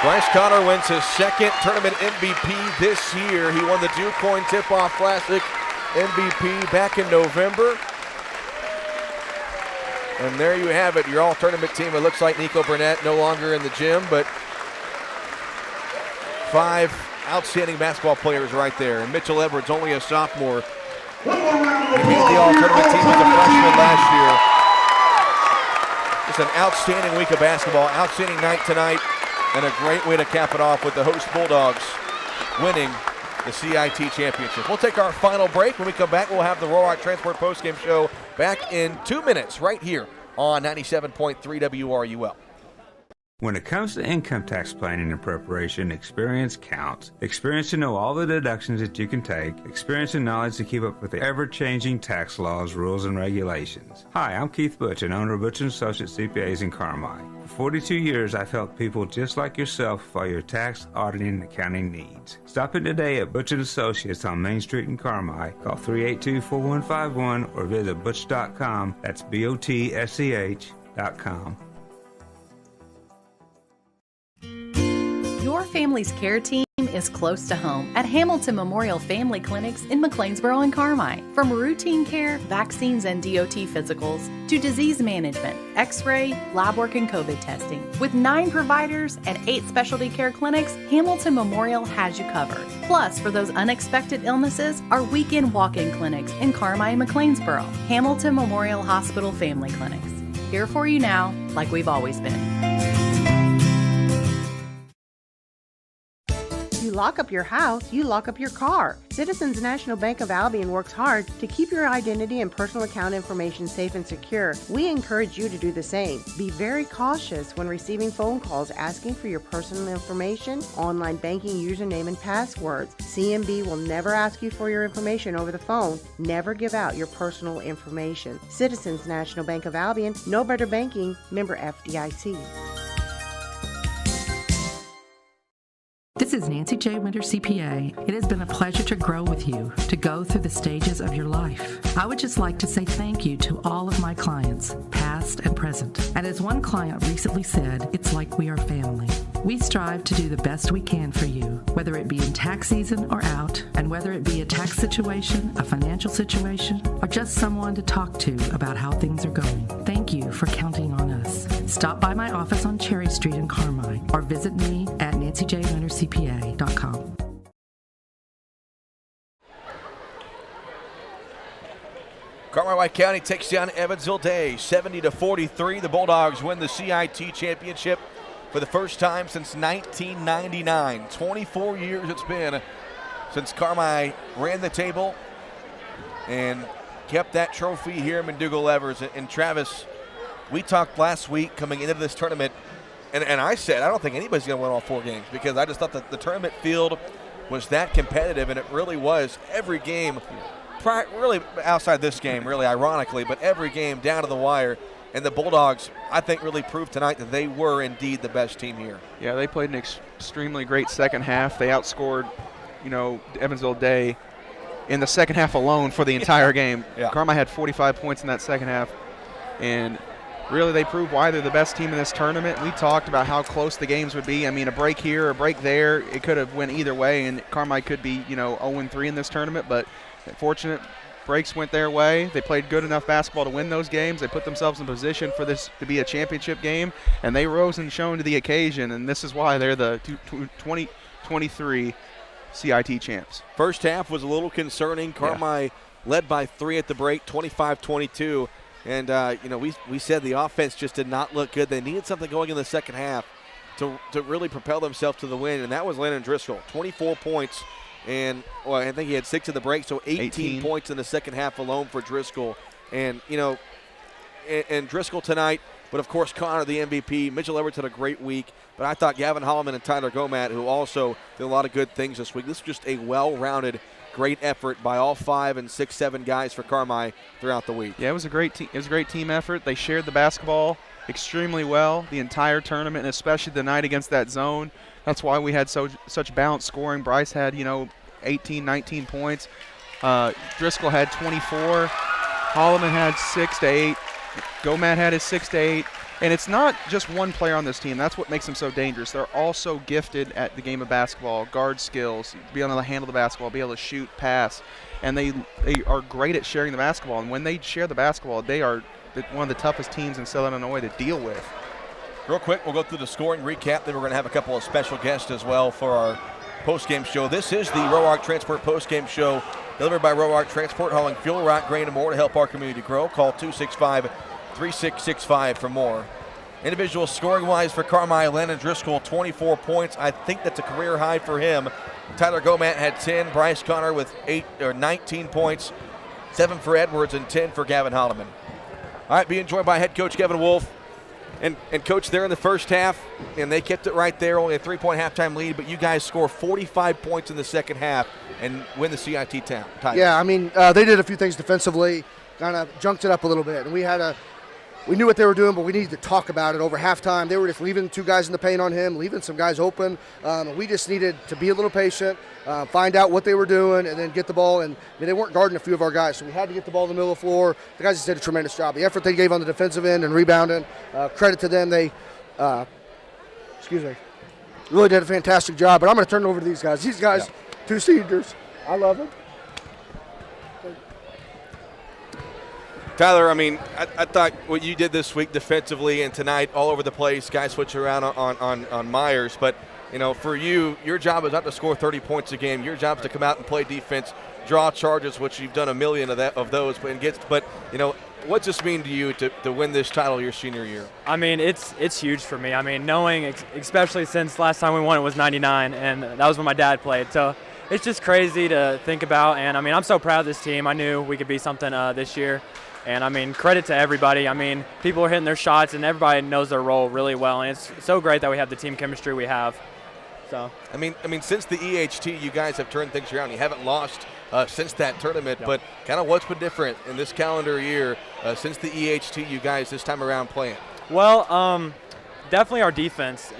Bryce Connor. Bryce Connor wins his second tournament MVP this year. He won the Dew Coin Tip-Off Classic MVP back in November. And there you have it, your all-tournament team. It looks like Nico Burnett no longer in the gym, but 5 outstanding basketball players right there. And Mitchell Edwards, only a sophomore. He made the all-tournament team as a freshman last year. Just an outstanding week of basketball, outstanding night tonight, and a great way to cap it off with the host Bulldogs winning the CIT championship. We'll take our final break. When we come back, we'll have the Roll Rock Transport postgame show back in 2 minutes right here on 97.3 WRUL. When it comes to income tax planning and preparation, experience counts. Experience to know all the deductions that you can take. Experience and knowledge to keep up with the ever-changing tax laws, rules, and regulations. Hi, I'm Keith Butch, and owner of Butch & Associates CPAs in Carmi. For 42 years, I've helped people just like yourself with all your tax, auditing, and accounting needs. Stop in today at Butch & Associates on Main Street in Carmi. Call 382-4151 or visit butch.com. That's BOTSCH.com. Your family's care team is close to home at Hamilton Memorial Family Clinics in McLeansboro and Carmi. From routine care, vaccines, and DOT physicals to disease management, x-ray, lab work, and COVID testing. With 9 providers and 8 specialty care clinics, Hamilton Memorial has you covered. Plus, for those unexpected illnesses, our weekend walk-in clinics in Carmi and McLeansboro. Hamilton Memorial Hospital Family Clinics. Here for you now, like we've always been. You lock up your house, you lock up your car. Citizens National Bank of Albion works hard to keep your identity and personal account information safe and secure. We encourage you to do the same. Be very cautious when receiving phone calls asking for your personal information, online banking username and passwords. CNB will never ask you for your information over the phone. Never give out your personal information. Citizens National Bank of Albion, no better banking, member FDIC. This is Nancy J. Winter, CPA. It has been a pleasure to grow with you, to go through the stages of your life. I would just like to say thank you to all of my clients, past and present. And as one client recently said, it's like we are family. We strive to do the best we can for you, whether it be in tax season or out, and whether it be a tax situation, a financial situation, or just someone to talk to about how things are going. Thank you for counting on us. Stop by my office on Cherry Street in Carmi, or visit me at nancyjwintercpa.com. Carmi White County takes down Evansville Day 70-43. The Bulldogs win the CIT championship for the first time since 1999. 24 years it's been since Carmi ran the table and kept that trophy here in McDougall-Evers. And Travis, we talked last week coming into this tournament, and I said I don't think anybody's going to win all 4 games because I just thought that the tournament field was that competitive, and it really was. Every game, really outside this game, really ironically, but every game down to the wire. And the Bulldogs, I think, really proved tonight that they were indeed the best team here. Yeah, they played an extremely great second half. They outscored, Evansville Day in the second half alone for the entire game. Yeah. Carmi had 45 points in that second half, and really they proved why they're the best team in this tournament. We talked about how close the games would be. I mean, a break here, a break there, it could have went either way, and Carmi could be, 0-3 in this tournament, but fortunate breaks went their way. They played good enough basketball to win those games. They put themselves in position for this to be a championship game, and they rose and shone to the occasion, and this is why they're the 2023 CIT champs. First half was a little concerning. Carmi led by 3 at the break, 25-22. And, we said the offense just did not look good. They needed something going in the second half to really propel themselves to the win, and that was Landon Driscoll, 24 points. And, I think he had 6 at the break, so 18 points in the second half alone for Driscoll. And, and Driscoll tonight, but, of course, Connor, the MVP. Mitchell Edwards had a great week. But I thought Gavin Holloman and Tyler Gomat, who also did a lot of good things this week, this was just a well-rounded, great effort by all 5 and 6, 7 guys for Carmi throughout the week. Yeah, it was a great team effort. They shared the basketball extremely well the entire tournament, and especially the night against that zone. That's why we had such balanced scoring. Bryce had, 18, 19 points. Driscoll had 24. Holloman had 6 to 8. Gomat had his 6 to 8. And it's not just one player on this team. That's what makes them so dangerous. They're all so gifted at the game of basketball, guard skills, be able to handle the basketball, be able to shoot, pass. And they are great at sharing the basketball. And when they share the basketball, they are one of the toughest teams in Southern Illinois to deal with. Real quick, we'll go through the scoring recap. Then we're going to have a couple of special guests as well for our post-game show. This is the Roark Transport post-game show delivered by Roark Transport, hauling fuel, rock, grain, and more to help our community grow. Call 265-3665 for more. Individual scoring-wise for Carmi, Landon Driscoll, 24 points. I think that's a career high for him. Tyler Gomat had 10. Bryce Connor with 19 points, 7 for Edwards and 10 for Gavin Holloman. All right, being joined by head coach Kevin Wolf. And coach, there in the first half, and they kept it right there, only a 3-point halftime lead, but you guys score 45 points in the second half and win the CIT title. Yeah, they did a few things defensively, kind of junked it up a little bit, and we knew what they were doing, but we needed to talk about it over halftime. They were just leaving 2 guys in the paint on him, leaving some guys open. We just needed to be a little patient, find out what they were doing, and then get the ball. And they weren't guarding a few of our guys, so we had to get the ball in the middle of the floor. The guys just did a tremendous job. The effort they gave on the defensive end and rebounding, credit to them. They, really did a fantastic job. But I'm going to turn it over to these guys. These guys, 2 seniors, I love them. Tyler, I thought what you did this week defensively and tonight all over the place, guys switching around on Myers. But, for you, your job is not to score 30 points a game. Your job is to come out and play defense, draw charges, which you've done a million of those. But what's this mean to you to win this title your senior year? It's huge for me. Knowing, especially since last time we won it was 99, and that was when my dad played. So it's just crazy to think about. And, I'm so proud of this team. I knew we could be something this year. And, credit to everybody. People are hitting their shots, and everybody knows their role really well. And it's so great that we have the team chemistry we have. So. Since the EHT, you guys have turned things around. You haven't lost since that tournament, but kind of what's been different in this calendar year since the EHT, you guys this time around playing? Well, definitely our defense.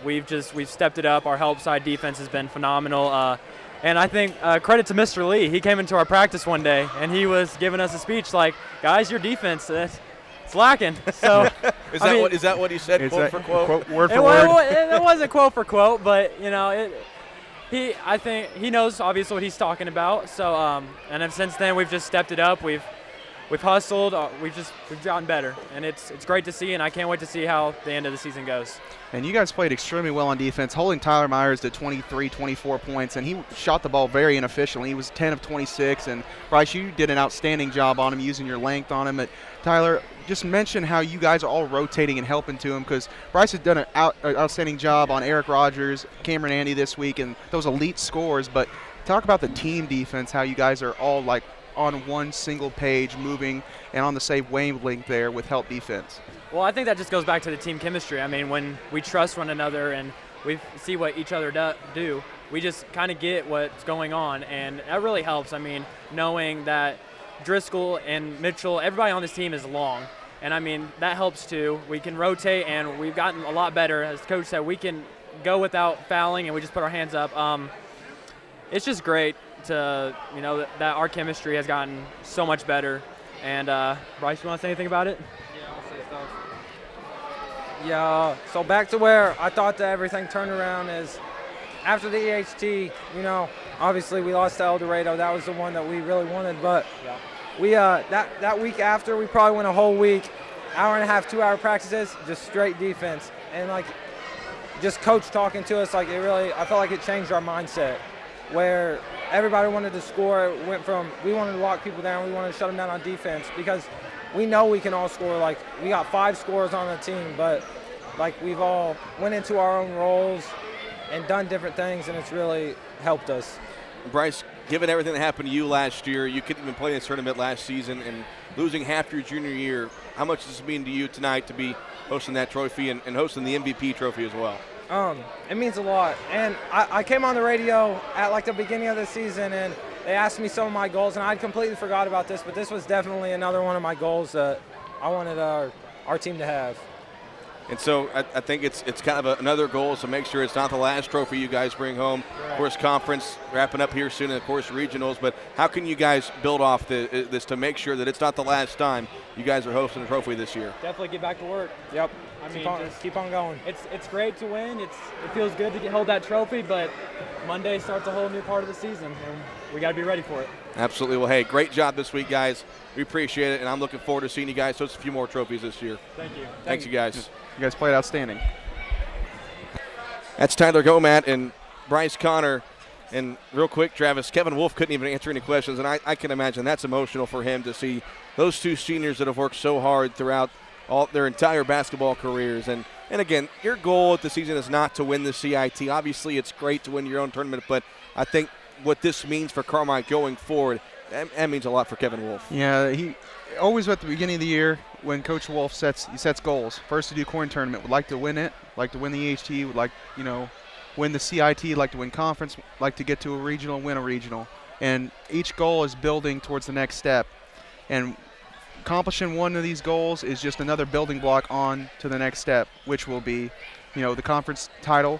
We've stepped it up. Our help side defense has been phenomenal. And I think credit to Mr. Lee. He came into our practice one day, and he was giving us a speech like, guys, your defense, it's lacking. So is that what he said, quote for quote? Word for word? It wasn't quote for quote, but, I think he knows obviously what he's talking about. So, and then since then, we've just stepped it up. We've hustled. We've gotten better, and it's great to see, and I can't wait to see how the end of the season goes. And you guys played extremely well on defense, holding Tyler Myers to 23, 24 points, and he shot the ball very inefficiently. He was 10 of 26, and Bryce, you did an outstanding job on him, using your length on him. But Tyler, just mention how you guys are all rotating and helping to him, because Bryce has done an outstanding job on Eric Rogers, Cameron Andy this week, and those elite scores. But talk about the team defense, how you guys are all on one single page, moving and on the same wavelength there with help defense. Well, I think that just goes back to the team chemistry. When we trust one another and we see what each other do, we just kind of get what's going on, and that really helps. Knowing that Driscoll and Mitchell, everybody on this team is long, and that helps too. We can rotate, and we've gotten a lot better. As Coach said, we can go without fouling, and we just put our hands up. It's just great to that our chemistry has gotten so much better. And Bryce, you want to say anything about it? Yeah, I'll say stuff. Yeah, so back to where I thought that everything turned around is after the EHT, obviously we lost to El Dorado. That was the one that we really wanted, but we that week after, we probably went a whole week, hour and a half, 2-hour practices, just straight defense. And like just coach talking to us, like I felt like it changed our mindset where everybody wanted to score. It went from we wanted to lock people down, we wanted to shut them down on defense because we know we can all score. Like we got 5 scorers on the team, but like we've all went into our own roles and done different things, and it's really helped us. Bryce, given everything that happened to you last year, you couldn't even play in this tournament last season, and losing half your junior year, how much does this mean to you tonight to be hosting that trophy and hosting the MVP trophy as well? It means a lot. And I came on the radio at like the beginning of the season, and they asked me some of my goals, and I'd completely forgot about this, but this was definitely another one of my goals that I wanted our team to have. And so I think it's kind of another goal, so make sure it's not the last trophy you guys bring home. Right. Of course, conference wrapping up here soon, and of course, regionals. But how can you guys build off this to make sure that it's not the last time you guys are hosting a trophy this year? Definitely get back to work. Yep. I mean, keep on going. It's great to win. It feels good to hold that trophy, but Monday starts a whole new part of the season, and we got to be ready for it. Absolutely. Well, hey, great job this week, guys. We appreciate it, and I'm looking forward to seeing you guys host a few more trophies this year. Thank you. Thanks, you guys. You guys played outstanding. That's Tyler Gomat and Bryce Connor. And real quick, Travis, Kevin Wolf couldn't even answer any questions, and I can imagine that's emotional for him to see those two seniors that have worked so hard throughout all their entire basketball careers. And again, your goal at the season is not to win the CIT. Obviously, it's great to win your own tournament, but I think what this means for Carmi going forward, that means a lot for Kevin Wolf. Yeah, he always at the beginning of the year when Coach Wolf sets goals. First to do coin tournament, would like to win it, like to win the HT, would like, win the CIT, like to win conference, like to get to a regional, win a regional. And each goal is building towards the next step. And accomplishing one of these goals is just another building block on to the next step, which will be, the conference title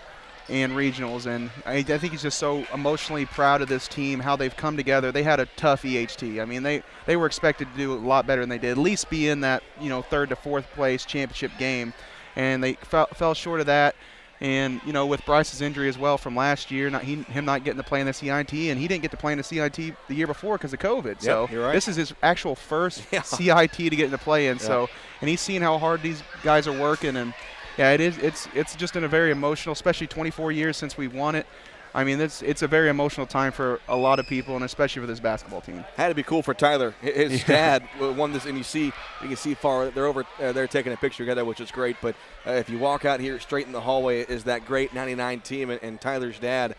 and regionals. And I think he's just so emotionally proud of this team, how they've come together. They had a tough EHT. I mean, they were expected to do a lot better than they did, at least be in that, 3rd to 4th place championship game. And they fell short of that. And, with Bryce's injury as well from last year, him not getting to play in the CIT, and he didn't get to play in the CIT the year before because of COVID. Yep, so you're right. This is his actual first CIT to get into play in. Yeah. So, and he's seen how hard these guys are working, and yeah, it's just in a very emotional, especially 24 years since we won it. I mean, it's a very emotional time for a lot of people, and especially for this basketball team. Had to be cool for Tyler. His dad won this, and you can see far. They're over there taking a picture together, which is great. But if you walk out here straight in the hallway, is that great 99 team, and Tyler's dad,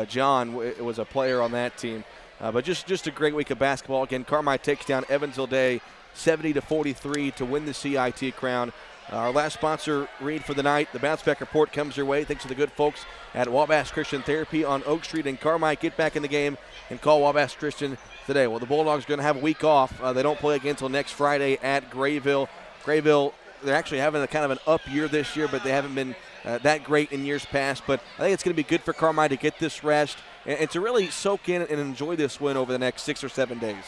John, was a player on that team. But just a great week of basketball. Again, Carmi takes down Evansville Day 70-43 to win the CIT crown. Our last sponsor read for the night, the Bounce Back Report, comes your way thanks to the good folks at Wabash Christian Therapy on Oak Street in Carmi. Get back in the game and call Wabash Christian today. Well, the Bulldogs are going to have a week off. They don't play again until next Friday at Grayville. Grayville, they're actually having a kind of an up year this year, but they haven't been that great in years past. But I think it's going to be good for Carmi to get this rest and to really soak in and enjoy this win over the next 6 or 7 days.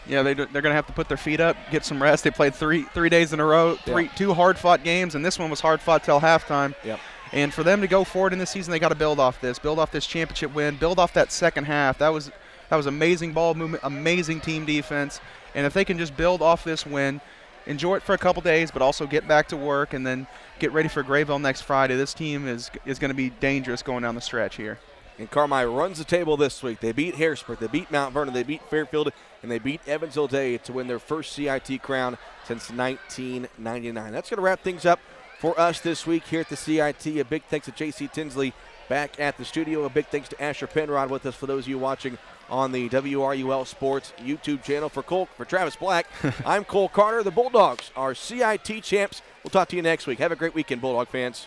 Yeah, they're going to have to put their feet up, get some rest. They played three days in a row, two hard-fought games, and this one was hard-fought till halftime. Yep. And for them to go forward in this season, they got to build off this championship win, build off that second half. That was amazing ball movement, amazing team defense. And if they can just build off this win, enjoy it for a couple days, but also get back to work and then get ready for Grayville next Friday, this team is going to be dangerous going down the stretch here. And Carmi runs the table this week. They beat Harrisburg, they beat Mount Vernon, they beat Fairfield, and they beat Evansville Day to win their first CIT crown since 1999. That's going to wrap things up for us this week here at the CIT. A big thanks to J.C. Tinsley back at the studio. A big thanks to Asher Penrod with us for those of you watching on the WRUL Sports YouTube channel. For Travis Black, I'm Cole Carter. The Bulldogs are CIT champs. We'll talk to you next week. Have a great weekend, Bulldog fans.